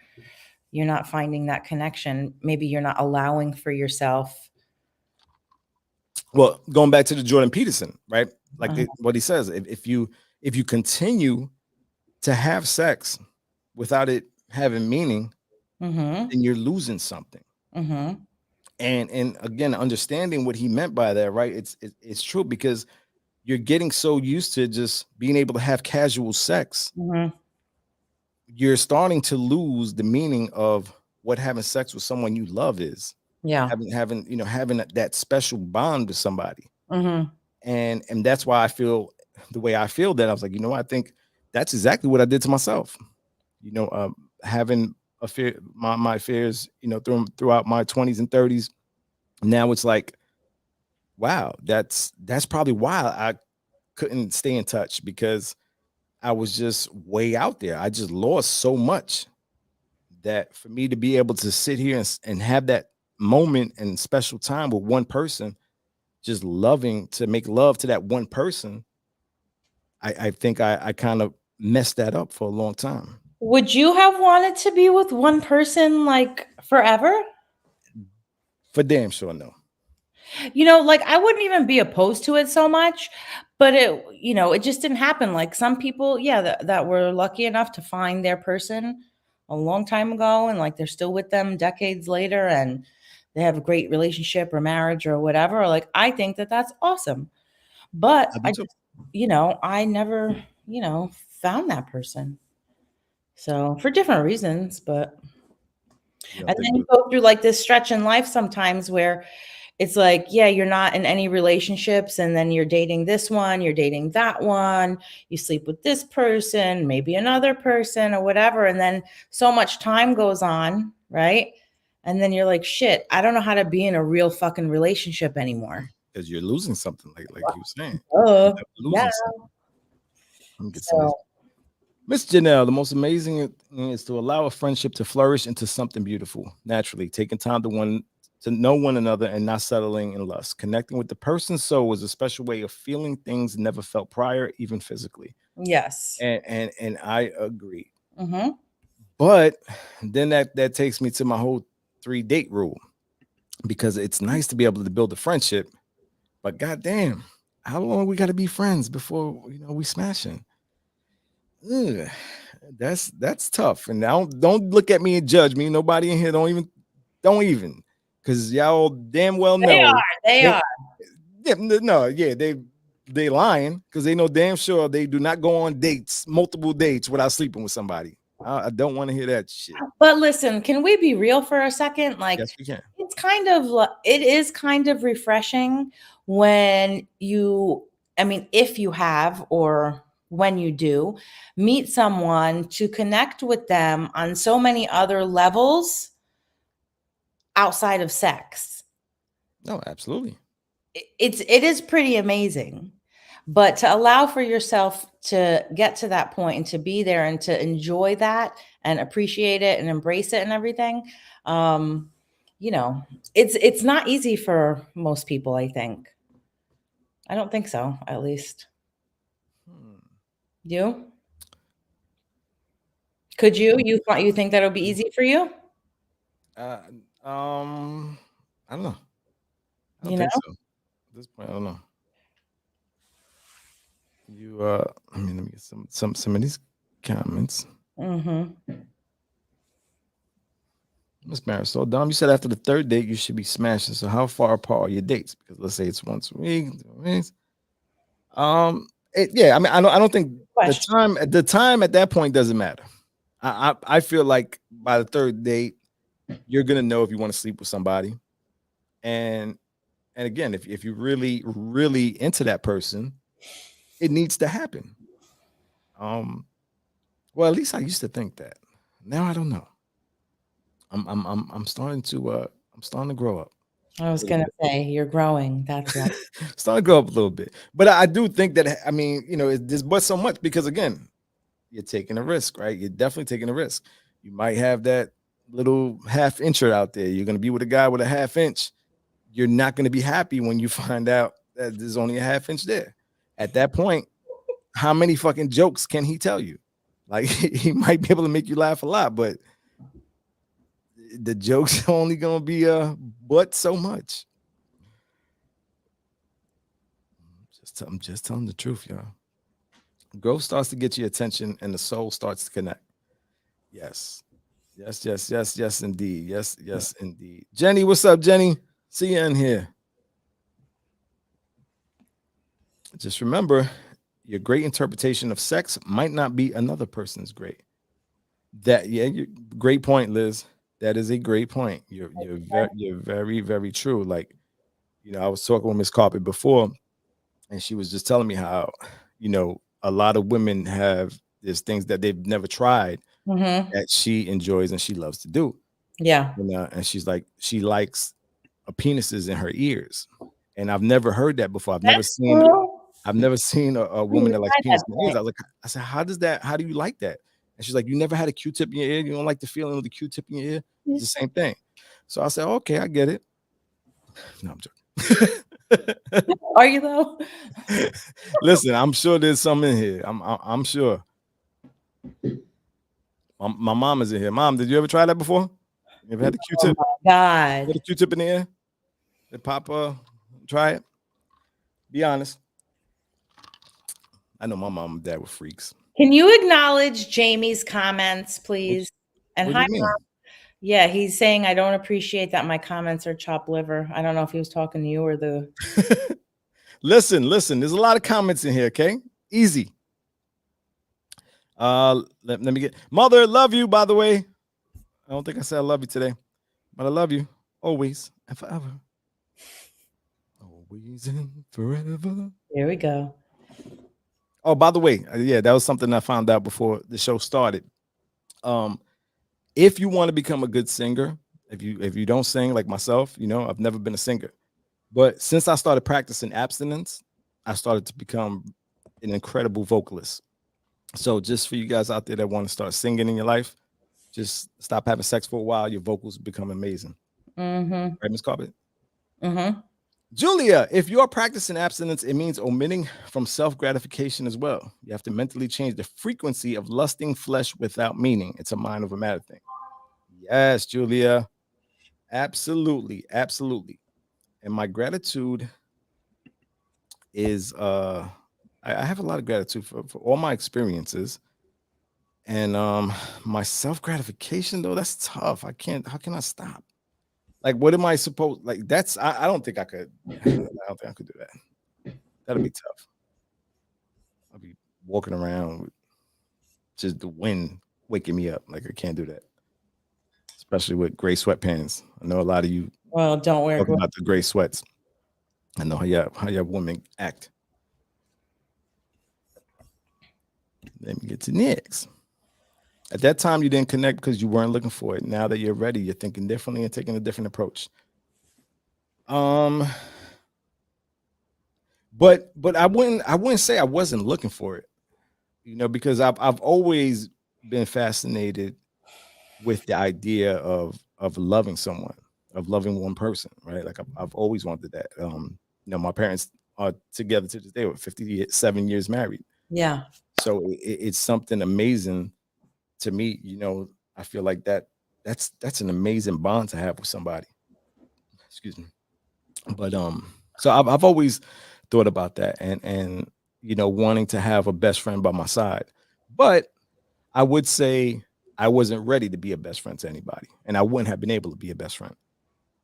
You're not finding that connection. Maybe you're not allowing for yourself. Well, going back to the Jordan Peterson, right? Like what he says, if you continue to have sex without it having meaning, Mm-hmm. then you're losing something. Mm-hmm. And again, understanding what he meant by that, right? It's true, because you're getting so used to just being able to have casual sex, Mm-hmm. you're starting to lose the meaning of what having sex with someone you love is. Yeah. Having that special bond with somebody. Mm-hmm. And that's why I feel the way I feel, that I was like, I think that's exactly what I did to myself. Having my affairs, throughout my 20s and 30s. Now it's like, wow, that's probably why I couldn't stay in touch, because I was just way out there. I just lost so much, that for me to be able to sit here and have that moment and special time with one person, just loving to make love to that one person, I think I kind of messed that up for a long time. Would you have wanted to be with one person like forever? For damn sure, no. Like I wouldn't even be opposed to it so much, but it just didn't happen. Like some people, yeah, that were lucky enough to find their person a long time ago, and like they're still with them decades later, and they have a great relationship or marriage or whatever. Like I think that that's awesome, but I do I too. just, I never, found that person. So for different reasons, but You and don't think then you go through like this stretch in life sometimes where it's like, yeah, you're not in any relationships, and then you're dating this one, you're dating that one, you sleep with this person, maybe another person or whatever, and then so much time goes on, right? And then you're like, shit, I don't know how to be in a real fucking relationship anymore. because you're losing something, like you were saying. You Oh, end up yeah. losing something. Let me get some of this. So Miss Janelle, the most amazing thing is to allow a friendship to flourish into something beautiful, naturally, taking time to know one another and not settling in lust. Connecting with the person's soul is a special way of feeling things never felt prior, even physically. yes. And I agree. Mm-hmm. But then that takes me to my whole 3 date rule, because it's nice to be able to build a friendship, but goddamn, how long we got to be friends before we smashing? Ugh, that's tough. And now don't look at me and judge me. Nobody in here don't even, because y'all damn well They know are. They they are. yeah, no, yeah, they lying, because they know damn sure they do not go on dates, multiple dates, without sleeping with somebody. I don't want to hear that shit. But listen, can we be real for a second? Like Yes, we can. it is kind of refreshing when if you have, or when you do meet someone, to connect with them on so many other levels outside of sex. No, absolutely. It is pretty amazing. But to allow for yourself to get to that point and to be there and to enjoy that and appreciate it and embrace it and everything, um, you know, it's not easy for most people, I think. I don't think so, at least. Hmm. You? Could you think that would be easy for you? Uh, um, I don't know. I don't You know? think so. At this point, I don't know. Let me get some of these comments. Mhm. Miss Marisol, Dom, you said after the third date you should be smashing. So how far apart are your dates? Because let's say it's once a week, 2 weeks. Yeah, I mean, I don't think Question. the time at that point doesn't matter. I feel like by the third date, you're gonna know if you want to sleep with somebody. And again, if you're really, really into that person, it needs to happen. Um, well, at least I used to think that. Now I don't know. I'm starting to grow up I a was little gonna bit. say you're growing. That's right. Starting to grow up a little bit. But I do think that, I mean, there's but so much, because again, you're taking a risk, right? You're definitely taking a risk. You might have that little half incher out there. You're gonna be with a guy with a half inch. You're not gonna be happy when you find out that there's only a half inch there. At that point, how many fucking jokes can he tell you? Like he might be able to make you laugh a lot, but the jokes only gonna be but so much. I'm just telling the truth, y'all. Growth starts to get your attention and the soul starts to connect. Yes. Yes, indeed. Yes, indeed. Jenny, what's up, Jenny? See you in here. Just remember, your great interpretation of sex might not be another person's great. Great point, Liz. That is a great point. You're very, very true. Like, I was talking with Miss Carpet before, and she was just telling me how, a lot of women have there's things that they've never tried Mm-hmm. that she enjoys and she loves to do. Yeah. And she's like, she likes penises in her ears. And I've never heard that before. I've never That's seen cool. a woman that likes Find penis that in the ears. point. I said, how do you like that? And she's like, you never had a Q-tip in your ear? You don't like the feeling of the Q-tip in your ear? It's the same thing. So I said, okay, I get it. No, I'm joking. Are you though? Listen, I'm sure there's some in here. I'm sure. My mom is in here. Mom, did you ever try that before? You ever had the Oh Q-tip? my You God. had a Q-tip in the ear? Did Papa try it? Be honest. I know my mom and dad were freaks. Can you acknowledge Jamie's comments, please? And What do hi, you mean? Mom. Yeah, he's saying I don't appreciate that my comments are chopped liver. I don't know if he was talking to you or the. Listen. There's a lot of comments in here. Okay, easy. Let me get mother. Love you. By the way, I don't think I said I love you today, but I love you always and forever. Always and forever. Here we go. Oh, by the way, yeah, that was something I found out before the show started. If you want to become a good singer, if you don't sing like myself, I've never been a singer, but since I started practicing abstinence, I started to become an incredible vocalist. So just for you guys out there that want to start singing in your life, just stop having sex for a while. Your vocals become amazing. Mm-hmm. Right, Miss Carpet? Mm-hmm. Julia, if you're practicing abstinence, it means omitting from self-gratification as well. You have to mentally change the frequency of lusting flesh without meaning. It's a mind over matter thing. Yes, Julia. Absolutely. And my gratitude is I have a lot of gratitude for all my experiences. And my self-gratification though, that's tough. How can I stop? Like, what am I supposed like? I don't think I could. I don't think I could do that. That'll be tough. I'll be walking around with just the wind waking me up. Like I can't do that. Especially with gray sweatpants. I know a lot of you Well, don't wear. talking about the gray sweats. I know how you women act. Let me get to next. At that time, you didn't connect because you weren't looking for it. Now that you're ready, you're thinking differently and taking a different approach. But I wouldn't say I wasn't looking for it, because I've always been fascinated with the idea of loving someone, of loving one person, right? Like I've always wanted that. My parents are together to this day. We're 57 years married. Yeah. So it's something amazing to me. I feel like that's an amazing bond to have with somebody. Excuse me. But so I've always thought about that and wanting to have a best friend by my side. But I would say I wasn't ready to be a best friend to anybody, and I wouldn't have been able to be a best friend.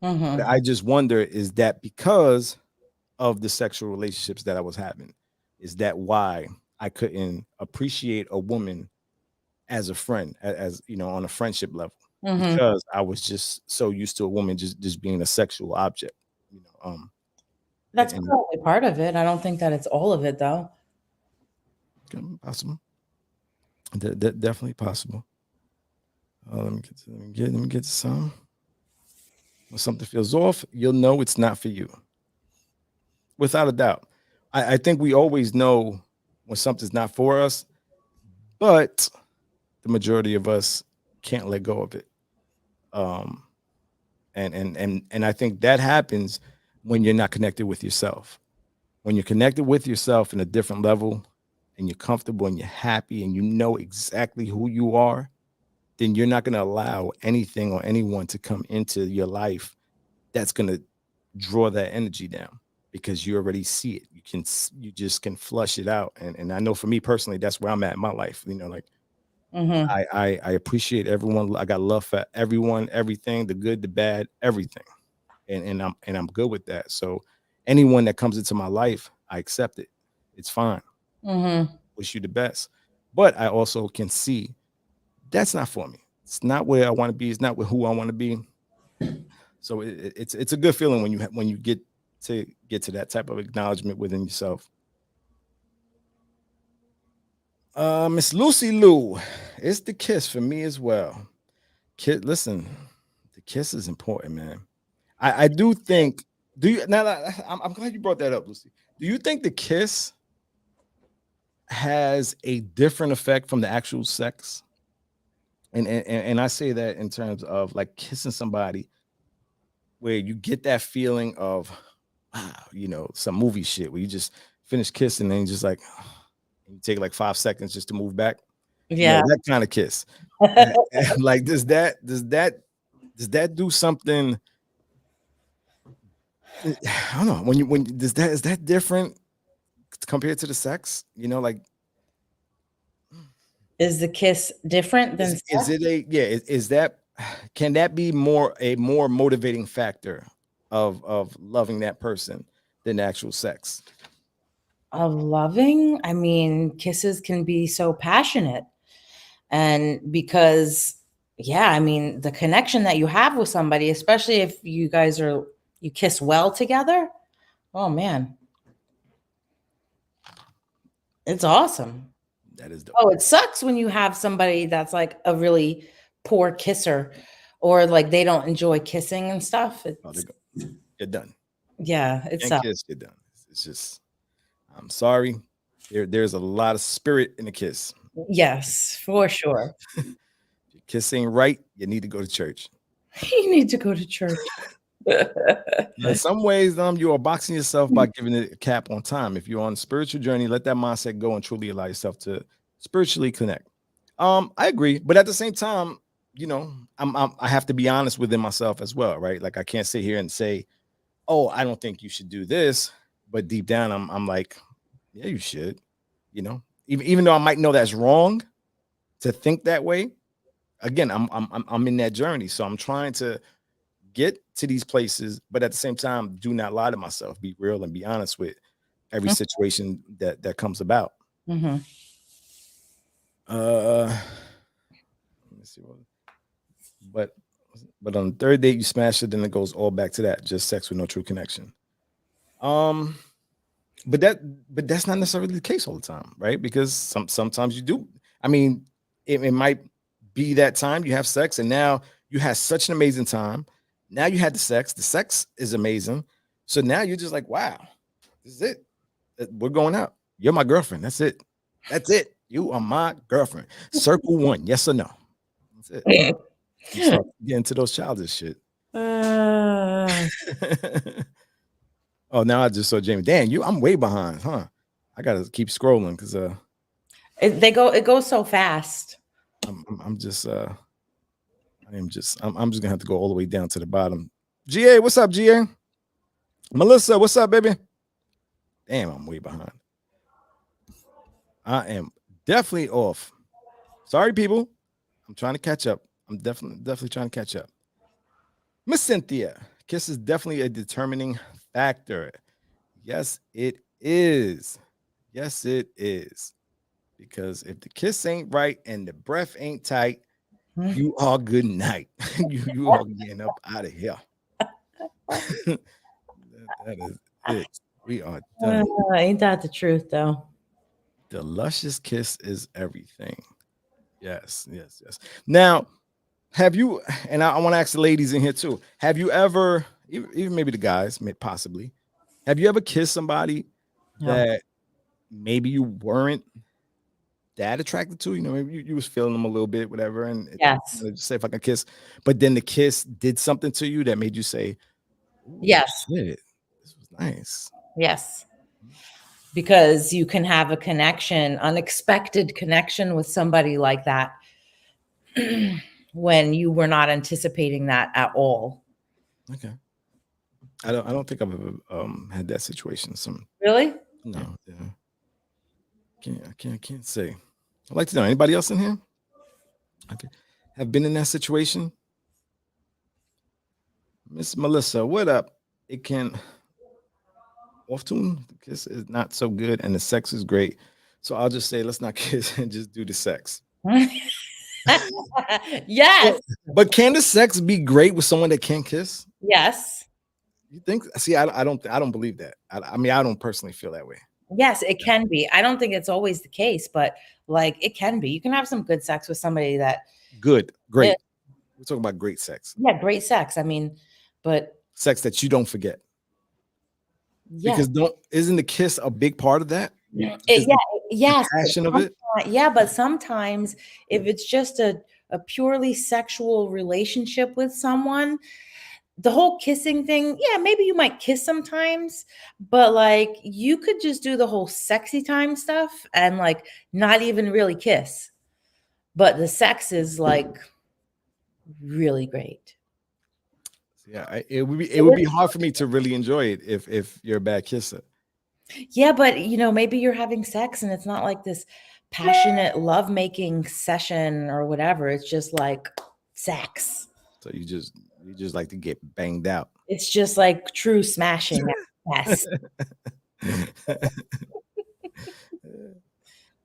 Mm-hmm. But I just wonder, is that because of the sexual relationships that I was having? Is that why I couldn't appreciate a woman as a friend, as on a friendship level? Mm-hmm. Because I was just so used to a woman just being a sexual object. That's probably part of it. I don't think that it's all of it, though. Possible. Definitely possible. Let me get to some. When something feels off, you'll know it's not for you. Without a doubt. I think we always know when something's not for us, but the majority of us can't let go of it. And I think that happens when you're not connected with yourself. When you're connected with yourself in a different level and you're comfortable and you're happy and you know exactly who you are, then you're not going to allow anything or anyone to come into your life that's going to draw that energy down, because you already see it. You just can flush it out. And I know for me personally, that's where I'm at in my life. Like Mhm. I appreciate everyone. I got love for everyone, everything, the good, the bad, everything, and I'm good with that. So anyone that comes into my life, I accept it. It's fine. Mhm. Wish you the best, but I also can see that's not for me. It's not where I want to be. It's not with who I want to be. So it's a good feeling when when you get to that type of acknowledgement within yourself. Miss Lucy Lou, it's the kiss for me as well. Kid, listen, the kiss is important, man. I do think. Do you now? I'm glad you brought that up, Lucy. Do you think the kiss has a different effect from the actual sex? And I say that in terms of like kissing somebody where you get that feeling of wow, some movie shit where you just finish kissing and you just like you take like 5 seconds just to move back. Yeah. That kind of kiss. And, like, does that do something? I don't know. When is that different compared to the sex? Like Is the kiss different than is sex? it a yeah? Is that can that be more motivating factor of loving that person than actual sex? Of loving? I mean, kisses can be so passionate. And because, yeah, I mean, the connection that you have with somebody, especially if you kiss well together, oh man, it's awesome. That is dope. Oh, it sucks when you have somebody that's like a really poor kisser or like they don't enjoy kissing and stuff. Oh, they're done. Yeah, it Can't sucks. kiss, you're done. It's just I'm sorry. There's a lot of spirit in the kiss. Yes, for sure. If your kiss ain't right, you need to go to church. You need to go to church. In some ways, you are boxing yourself by giving it a cap on time. If you're on a spiritual journey, let that mindset go and truly allow yourself to spiritually connect. I agree, but at the same time, I have to be honest within myself as well, right? Like I can't sit here and say, "Oh, I don't think you should do this," but deep down, I'm like, "Yeah, you should." Even though I might know that's wrong to think that way. Again, I'm in that journey, so I'm trying to get to these places, but at the same time, do not lie to myself. Be real and be honest with every situation that comes about. Mhm. Let me see what. But but on the third date, you smash it, then it goes all back to that, just sex with no true connection. Um, but that's not necessarily the case all the time, right? Because sometimes you do. I mean, it might be that time you have sex, and now you had such an amazing time. Now you had the sex. The sex is amazing. So now you're just like, wow, this is it. We're going out. You're my girlfriend. That's it. That's it. You are my girlfriend. Circle one. Yes or no. That's it. You start getting into those childish shit. Uh, Oh, now I just saw Jamie. Damn, I'm way behind, huh? I gotta keep scrolling because it goes so fast. I'm just I'm just gonna have to go all the way down to the bottom. GA, what's up, GA? Melissa, what's up, baby? Damn, I'm way behind. I am definitely off. Sorry, people. I'm trying to catch up. I'm definitely trying to catch up. Miss Cynthia, kiss is definitely a determining factor. Yes, it is. Yes, it is. Because if the kiss ain't right and the breath ain't tight, you are good night. you are getting up out of here. that is it. We are done. Ain't that the truth, though? The luscious kiss is everything. Yes, yes, yes. Now, have you, and I want to ask the ladies in here too, have you ever, even maybe the guys, possibly, have you ever kissed somebody No. that maybe you weren't that attracted to? Maybe you was feeling them a little bit, whatever, and Yes. say if I can kiss, but then the kiss did something to you that made you say, "Ooh, Yes. shit, this was nice." Yes. Because you can have a connection, unexpected connection with somebody like that when you were not anticipating that at all. Okay. I don't think I've ever had that situation. Really? No, yeah. I can't say. I'd like to know anybody else in here? Okay. Have been in that situation? Miss Melissa, what up? It can often the kiss is not so good and the sex is great. So I'll just say let's not kiss and just do the sex. Yes. But can the sex be great with someone that can't kiss? Yes. You think? See, I don't believe that. I mean, I don't personally feel that way. Yes, it can be. I don't think it's always the case, but like it can be. You can have some good sex with somebody that Good, eh, great. We're talking about great sex. yeah, great sex. I mean, but Sex that you don't forget. yeah, Because isn't the kiss a big part of that? yeah, Is the yes, but passion of it? yeah, but sometimes if it's just a purely sexual relationship with someone, the whole kissing thing, yeah, maybe you might kiss sometimes, but like you could just do the whole sexy time stuff and like not even really kiss. But the sex is like really great. Yeah, it would be hard for me to really enjoy it if you're a bad kisser. Yeah, but you know, maybe you're having sex and it's not like this passionate lovemaking session or whatever. It's just like sex. So you just like to get banged out. It's just like true smashing. Yes.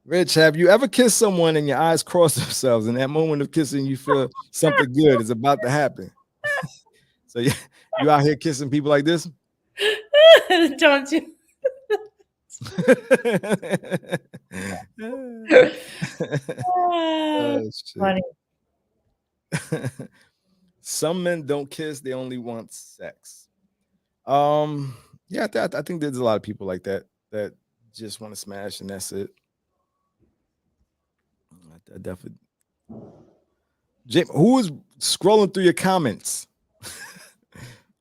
Rich, have you ever kissed someone and your eyes cross themselves? In that moment of kissing, you feel something good is about to happen. So you out here kissing people like this? Don't you? Oh, Funny. Some men don't kiss; they only want sex. Yeah, I think there's a lot of people like that that just want to smash and that's it. I definitely. Jim, who is scrolling through your comments?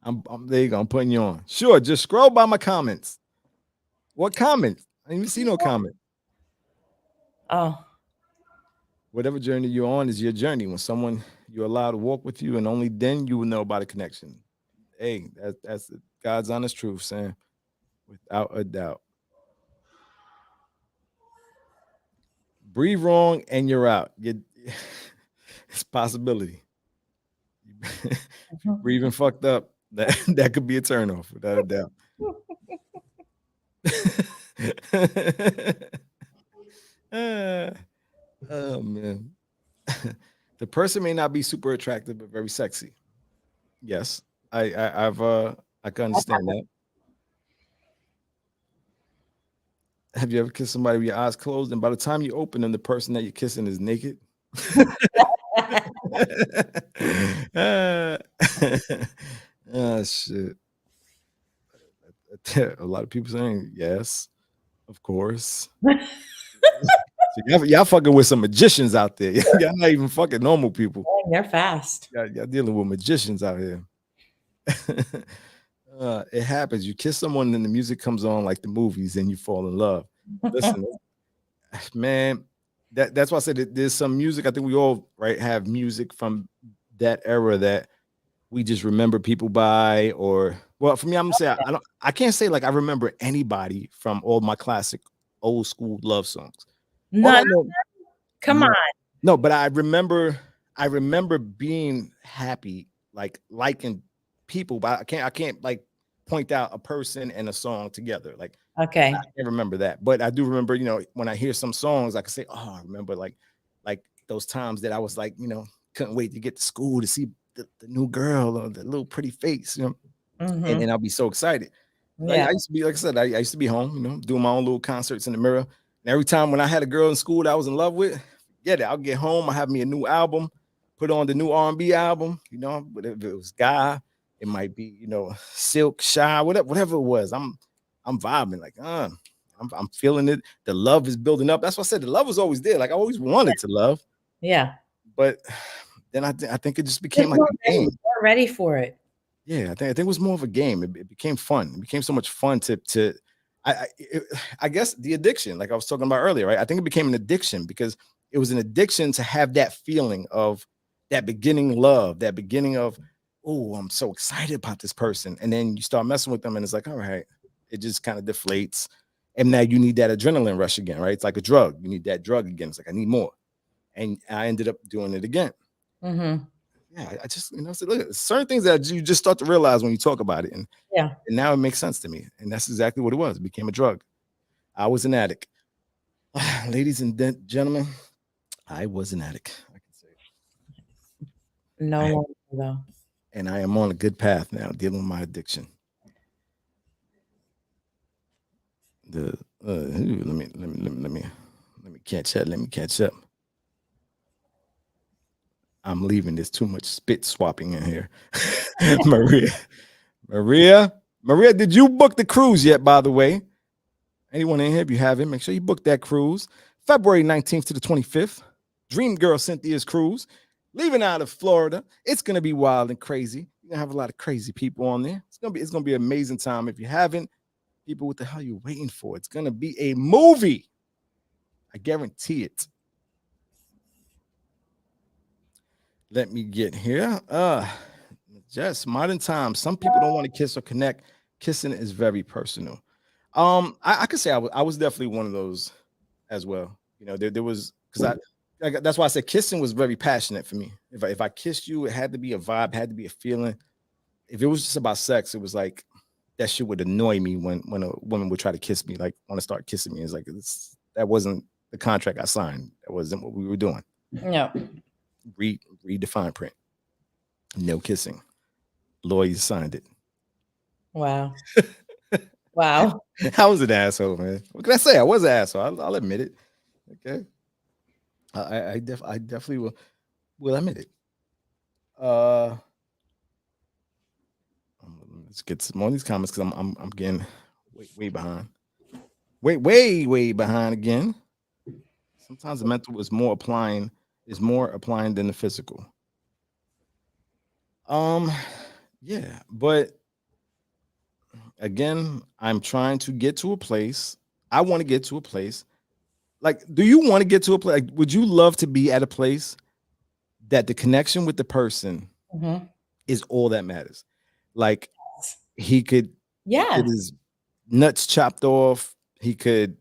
I'm there you go. I'm putting you on. Sure, just scroll by my comments. What comments? I didn't even see no comment. Oh, Whatever journey you're on is your journey. When someone you're allowed to walk with you, and only then you will know about a connection. Hey, that's God's honest truth, Sam, without a doubt. Breathe wrong and you're out. It's a possibility. Breathing fucked up. That could be a turnoff without a doubt. Oh man. The person may not be super attractive but very sexy. Yes. I can understand that. Have you ever kissed somebody with your eyes closed and by the time you open them, the person that you're kissing is naked? Oh shit. A lot of people saying yes, of course. So y'all fucking with some magicians out there. Y'all not even fucking normal people. they're fast. Y'all dealing with magicians out here. It happens. You kiss someone and the music comes on like the movies and you fall in love. Listen, man, that's why I said that there's some music. I think we all have music from that era that we just remember people by, or well, for me, I'm gonna say I can't say like I remember anybody from all my classic old school love songs. No, come on. No, but I remember being happy, like liking people, but I can't like point out a person and a song together. Like Okay. I can't remember that, but I do remember, when I hear some songs, I can say, oh, I remember like those times that I was like, couldn't wait to get to school to see the new girl or the little pretty face, Mhm. and then I'll be so excited. Yeah. I used to be, like I said, I used to be home, doing my own little concerts in the mirror. And every time when I had a girl in school that I was in love with, I'll get home, I have me a new album, put on the new R&B album, but if it was Guy, it might be, Silk, Shy, whatever it was. I'm vibing, like, I'm feeling it. The love is building up. That's why I said the love was always there. Like I always wanted to love. Yeah. But then I think it just became like a game. We're ready for it. Yeah, I think it was more of a game. It became fun. It became so much fun I guess the addiction, like I was talking about earlier, right? I think it became an addiction because it was an addiction to have that feeling of that beginning love, that beginning of, oh, I'm so excited about this person. And then you start messing with them and it's like, all right, it just kind of deflates. And now you need that adrenaline rush again, right? It's like a drug. You need that drug again. It's like, I need more. and I ended up doing it again. Mm-hmm. Yeah, I just, so look, certain things that you just start to realize when you talk about it, and now it makes sense to me, and that's exactly what it was. It became a drug. I was an addict. Ladies and gentlemen, I was an addict. I can say it. No longer though. And I am on a good path now, dealing with my addiction. Let me catch up. Let me catch up. I'm leaving. There's too much spit swapping in here. Maria, did you book the cruise yet, by the way? Anyone in here, if you haven't, make sure you book that cruise. February 19th to the 25th. Dream Girl Cynthia's cruise. Leaving out of Florida. It's gonna be wild and crazy. You're gonna have a lot of crazy people on there. It's gonna be an amazing time. If you haven't, people, what the hell are you waiting for? It's gonna be a movie. I guarantee it. Let me get here. Just modern times. Some people don't want to kiss or connect. Kissing is very personal. I could say I was definitely one of those as well. There was, because that's why I said kissing was very passionate for me. If I kissed you, it had to be a vibe, had to be a feeling. If it was just about sex, it was like that shit would annoy me when a woman would try to kiss me, like want to start kissing me. It's like that wasn't the contract I signed. That wasn't what we were doing. No. Read the fine print. No kissing. Lawyers signed it. Wow. Wow. I was an asshole, man. What can I say? I was an asshole. I'll admit it. Okay. I definitely will admit it. Let's get some more of these comments because I'm getting way behind. Way behind again. Sometimes the mental is more applying than the physical. Yeah, but again, I'm trying to get to a place. I want to get to a place. Like, do you want to get to a place? Like, would you love to be at a place that the connection with the person is all that matters? Like, he could get his nuts chopped off. He could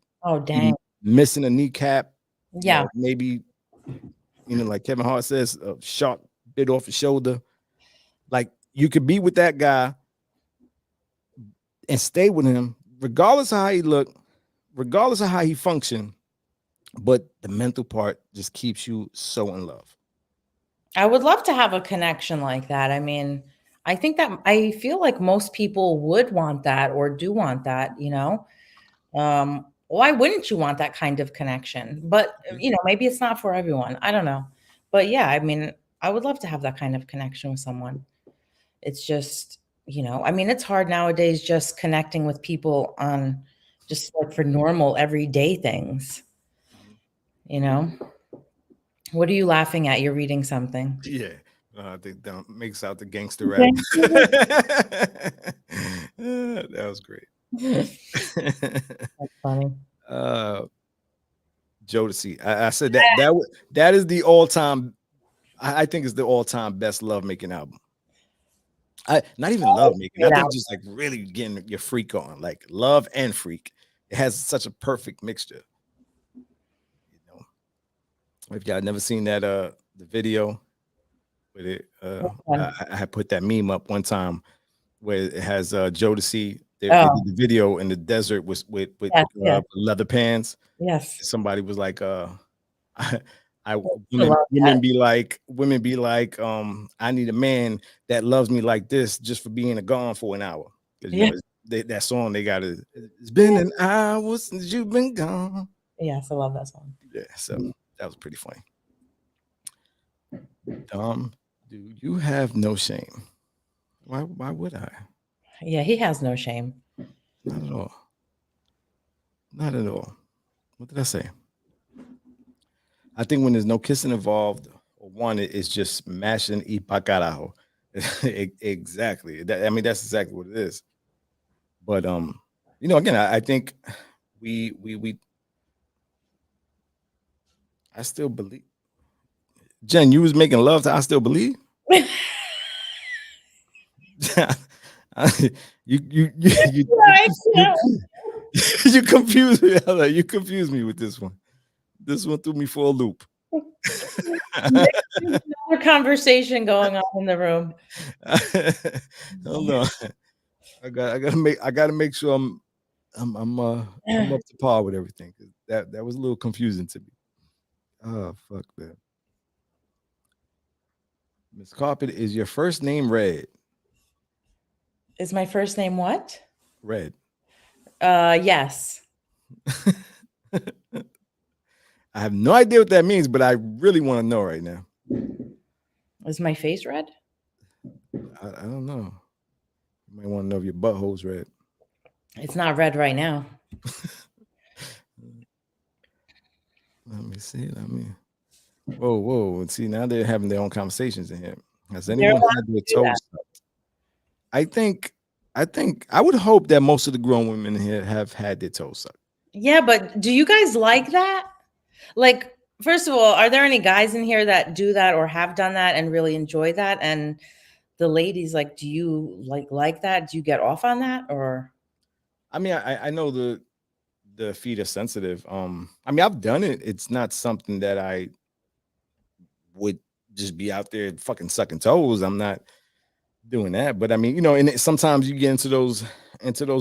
be missing a kneecap. Yeah. Maybe, like Kevin Hart says, a shark bit off his shoulder. Like, you could be with that guy and stay with him, regardless of how he look, regardless of how he function, but the mental part just keeps you so in love. I would love to have a connection like that. I mean, I feel like most people would want that or do want that, why wouldn't you want that kind of connection? But, maybe it's not for everyone. I don't know. But yeah, I mean, I would love to have that kind of connection with someone. It's just, it's hard nowadays just connecting with people on just like for normal everyday things. What are you laughing at? You're reading something. Yeah. I think that makes out the gangster rap. That was great. That's funny. Jodeci. I said that is the all-time. I think it's the all-time best lovemaking album. Not even lovemaking. I think just like really getting your freak on, like love and freak. It has such a perfect mixture. If y'all never seen that the video with it, I had put that meme up one time where it has Jodeci. They did the video in the desert with leather pants. Yes. Somebody was like, women be like, I need a man that loves me like this just for being gone for an hour. Because that song they got it. It's been an hour since you've been gone. Yes, I love that song. Yeah, so that was pretty funny. Do you have no shame? Why would I? Yeah, he has no shame. Not at all. Not at all. What did I say? I think when there's no kissing involved, one, it's just mashing y pa carajo. Exactly. That's exactly what it is. But again, I think we I still believe. Jen, you was making love to I Still Believe? You confused me. You confused me with this one. This one threw me for a loop. Another conversation going on in the room. Hold on. I gotta make sure I'm up to par with everything. That was a little confusing to me. Oh fuck that. Miss Carpet, is your first name Red? Is my first name what? Red. Yes. I have no idea what that means, but I really want to know right now. Is my face red? I don't know. You might want to know if your butthole's red. It's not red right now. Let me see. Whoa. See, now they're having their own conversations in here. Has anyone had their toes sucked? I think I would hope that most of the grown women in here have had their toes sucked. Yeah, but do you guys like that? Like, first of all, are there any guys in here that do that or have done that and really enjoy that? And the ladies, like, do you like that? Do you get off on that? Or I mean, I know the feet are sensitive. I mean, I've done it. It's not something that I would just be out there fucking sucking toes. I'm not doing that. But I mean, and sometimes you get into those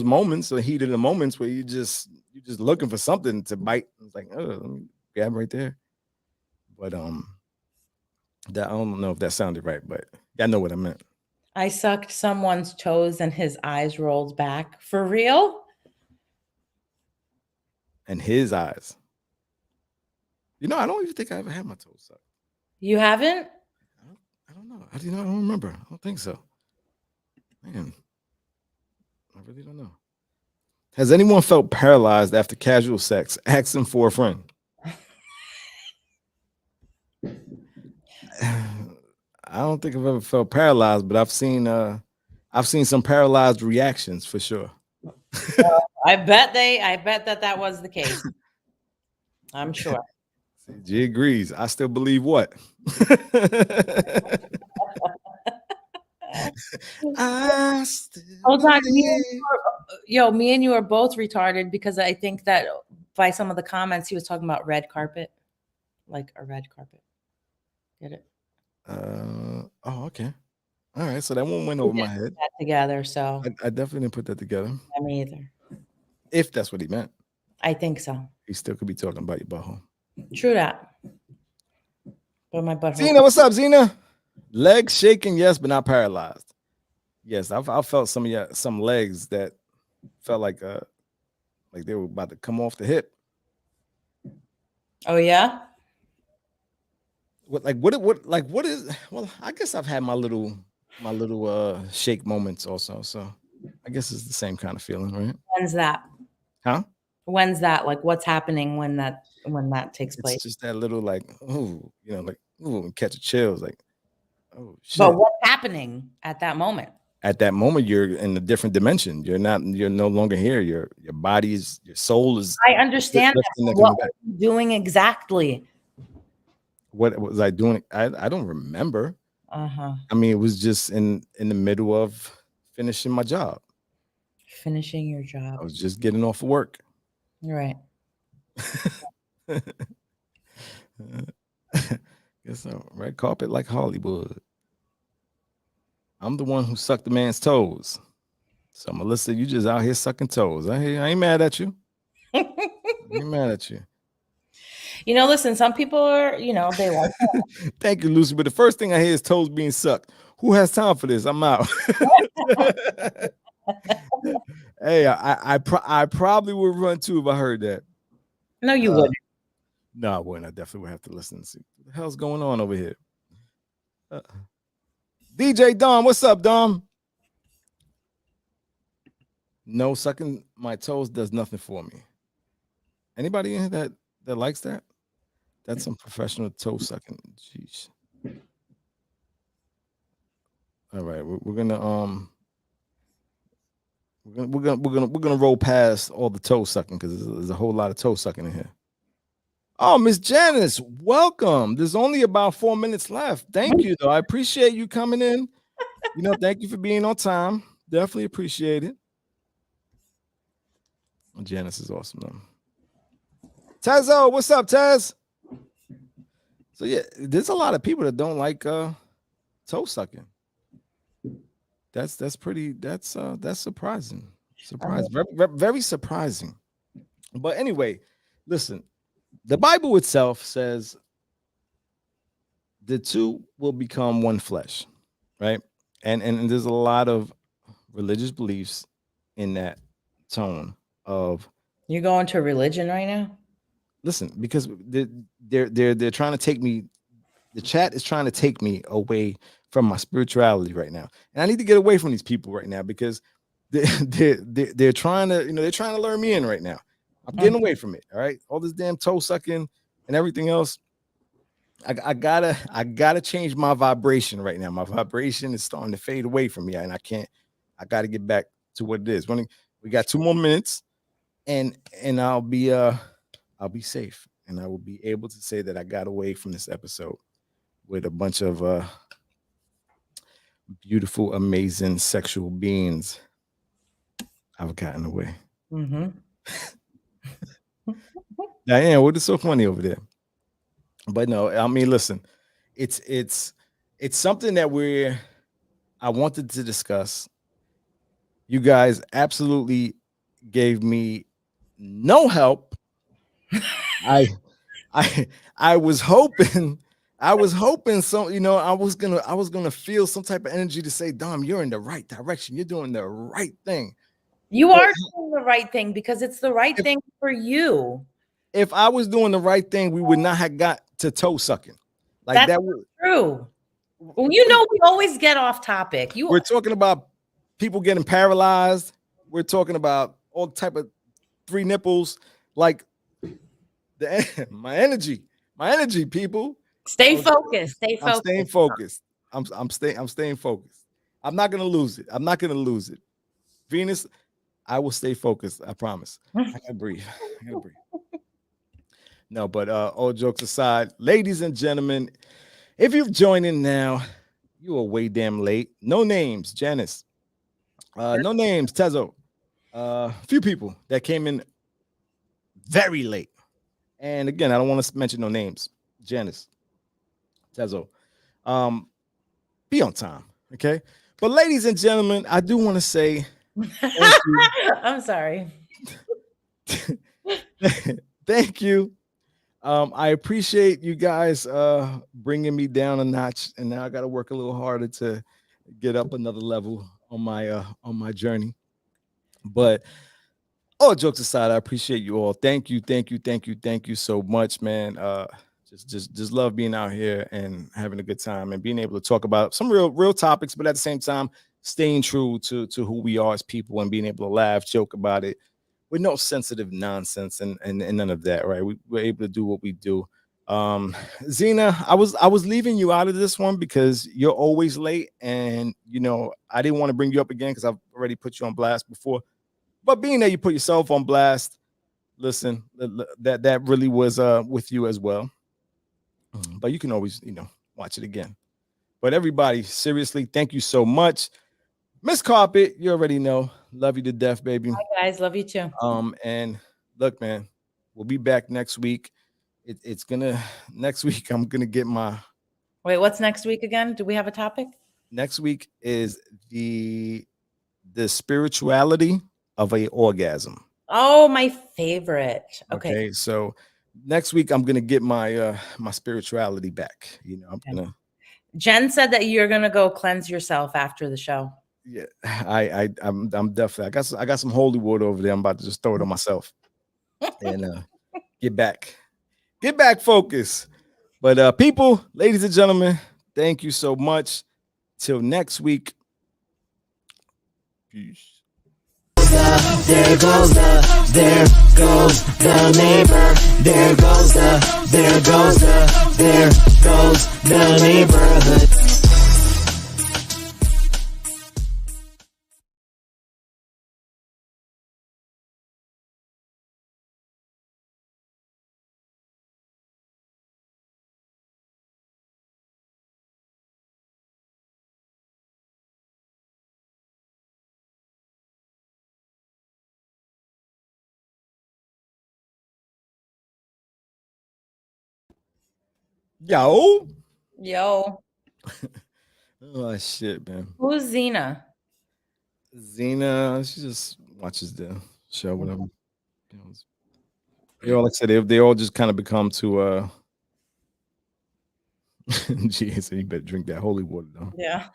moments, the heat of the moments where you're just looking for something to bite. It's like, oh, let me grab right there. But that I don't know if that sounded right, but I know what I meant. I sucked someone's toes and his eyes rolled back. For real? And his eyes. I don't even think I ever had my toes sucked. You haven't? I don't know. I don't remember. I don't think so. Man, I really don't know. Has anyone felt paralyzed after casual sex? Asking for a friend. I don't think I've ever felt paralyzed, but I've seen some paralyzed reactions for sure. I bet that was the case. I'm sure. G agrees. I still believe what? I still Hold on, believe. me and you are both retarded because I think that by some of the comments he was talking about red carpet, like a red carpet. Get it? Oh, okay. All right. So that one went over my head. That together, so I definitely didn't put that together. me either. If that's what he meant. I think so. He still could be talking about your butthole. True that. But my butthole. Zena, what's up, Zena? Legs shaking, yes, but not paralyzed. Yes, I felt some legs that felt like they were about to come off the hip. Oh yeah? What is? Well, I guess I've had my little shake moments also. So I guess it's the same kind of feeling, right? When's that? Huh? When's that? Like what's happening when that takes place? It's just that little like, ooh, and catch a chills, like, oh shit. But what's happening at that moment? At that moment, you're in a different dimension. You're no longer here. Your your soul is. I understand that. What were you doing exactly? What was I doing? I don't remember. Uh-huh. I mean, it was just in the middle of finishing my job. Finishing your job. I was just getting off of work. You're right. Guess so. Red carpet like Hollywood. I'm the one who sucked the man's toes. So Melissa, you just out here sucking toes. I ain't mad at you. I ain't mad at you. Listen, some people are, they want. Thank you, Lucy. But the first thing I hear is toes being sucked. Who has time for this? I'm out. Hey, I probably would run too if I heard that. No, you wouldn't. No, I wouldn't. I definitely would have to listen and see what the hell's going on over here. DJ Dom, what's up, Dom? No, sucking my toes does nothing for me. Anybody in here that likes that? That's some professional toe sucking. Jeez. All right, we're gonna roll past all the toe sucking because there's a whole lot of toe sucking in here. Oh, Miss Janice, welcome. There's only about 4 minutes left. Thank you, though. I appreciate you coming in. Thank you for being on time. Definitely appreciate it. Janice is awesome, though. Tezo, what's up, Tez? So yeah, there's a lot of people that don't like toe sucking. That's pretty that's surprising. Surprising. Very surprising. But anyway, listen, the Bible itself says the two will become one flesh, right? And there's a lot of religious beliefs in that tone of You going to religion right now? listen, because they're trying to take me, the chat is trying to take me away from my spirituality right now. And I need to get away from these people right now because they're trying to, they're trying to lure me in right now. I'm getting away from it. All right. All this damn toe sucking and everything else. I gotta change my vibration right now. My vibration is starting to fade away from me, and I gotta get back to what it is. We got 2 more minutes, and I'll be safe, and I will be able to say that I got away from this episode with a bunch of beautiful, amazing sexual beings. I've gotten away. Mm-hmm. Diane, what is so funny over there? But no, I mean, listen, it's something that I wanted to discuss. You guys absolutely gave me no help. I I was hoping some, I was gonna feel some type of energy to say, Dom, you're in the right direction. You're doing the right thing. You But are doing the right thing because it's the right thing for you. if I was doing the right thing, we would not have got to toe sucking. Like That's that would true. Well, you know, we always get off topic. we're talking about people getting paralyzed. We're talking about all type of 3 nipples, like my energy, people. Stay focused. Stay I'm focused. staying focused. I'm staying focused. I'm not gonna lose it. I'm not gonna lose it. Venus, I will stay focused. I promise. I gotta breathe. I gotta breathe. No, but all jokes aside, ladies and gentlemen, if you've joined in now, you are way damn late. No names, Janice. No names, Tezo. Few people that came in very late. And again, I don't want to mention no names. Janice, Tezo. Be on time, okay? But ladies and gentlemen, I do want to say thank you. I'm sorry. Thank you. I appreciate you guys bringing me down a notch, and now I got to work a little harder to get up another level on my journey. But all jokes aside, I appreciate you all. Thank you, thank you, thank you, thank you so much, man. Just love being out here and having a good time and being able to talk about some real topics, but at the same time, staying true to who we are as people and being able to laugh, joke about it with no sensitive nonsense and none of that, right? We're able to do what we do. Zena, I was leaving you out of this one because you're always late, and I didn't want to bring you up again because I've already put you on blast before. But being that you put yourself on blast, listen, that really was with you as well. But you can always, watch it again. But everybody, seriously, thank you so much. Miss Carpet, you already know. Love you to death, baby. Hi, guys. Love you too. And look, man, we'll be back next week. It's gonna next week. I'm gonna get my Wait, what's next week again? Do we have a topic? next week is the spirituality of a orgasm. Oh, my favorite. Okay. So next week I'm gonna get my my spirituality back. I'm gonna. Jen said that you're gonna go cleanse yourself after the show. Yeah, I'm definitely. I got some holy water over there. I'm about to just throw it on myself and get back focused. But people, ladies and gentlemen, thank you so much. Till next week. Peace. There goes the neighbor. There goes the neighborhood. Yo. Yo, Oh shit, man. who's Xena? Xena, she just watches the show, whatever. You know, they all like I said, they all just kind of become to Gee, so you better drink that holy water though. Yeah.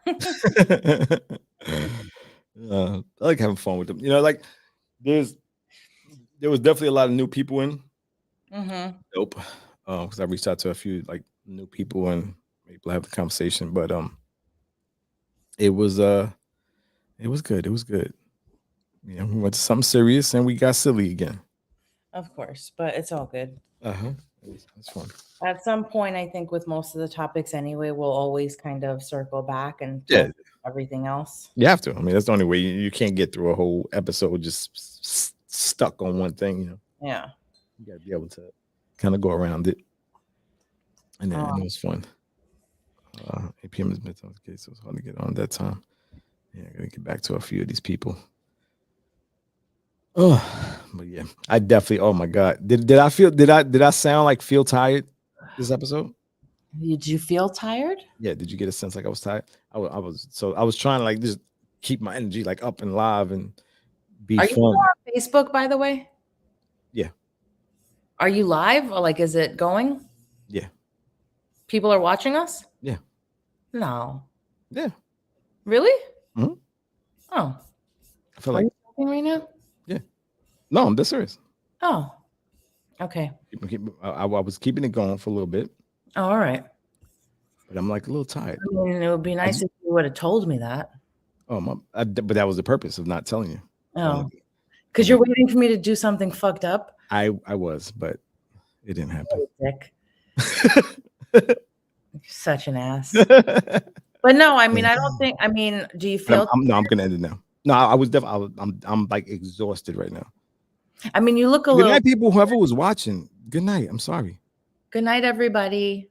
I like having fun with them. You know, like there was definitely a lot of new people in. Mm-hmm. Dope. Because I reached out to a few like new people and able to have the conversation. But it was good. It was good. You know, we went to something serious and we got silly again. Of course, but it's all good. Uh-huh. That's fun. At some point, I think with most of the topics anyway, we'll always kind of circle back and Yeah. talk everything else. You have to. I mean, that's the only way. You can't get through a whole episode just stuck on one thing, you know. Yeah. You gotta be able to kind of go around it. And then it was fun. 8 p.m. is midnight. Okay, so it's hard to get on that time. Yeah, I gotta get back to a few of these people. Oh, but yeah, I definitely. Oh my god, did I sound like feel tired this episode? Did you feel tired? Yeah, did you get a sense like I was tired? I was trying to like just keep my energy like up and live and be Are fun. you on Facebook, by the way? Yeah. Are you live or like is it going? Yeah. People are watching us? Yeah. No. Yeah. Really? Mhm. Oh. I feel Are like you talking right now? yeah. No, I'm dead serious. Oh. Okay. I was keeping it going for a little bit, Oh, all right. but I'm like a little tired. I mean, it would be nice if you would have told me that. Oh, but that was the purpose of not telling you. Oh. Because you're waiting for me to do something fucked up? I was, but it didn't happen. Dick. Such an ass. But no, I mean, I don't think. I mean, do you feel? I'm gonna end it now. No, I was definitely. I'm like exhausted right now. I mean, you look a Good little. night, people. Whoever was watching. Good night. I'm sorry. Good night, everybody.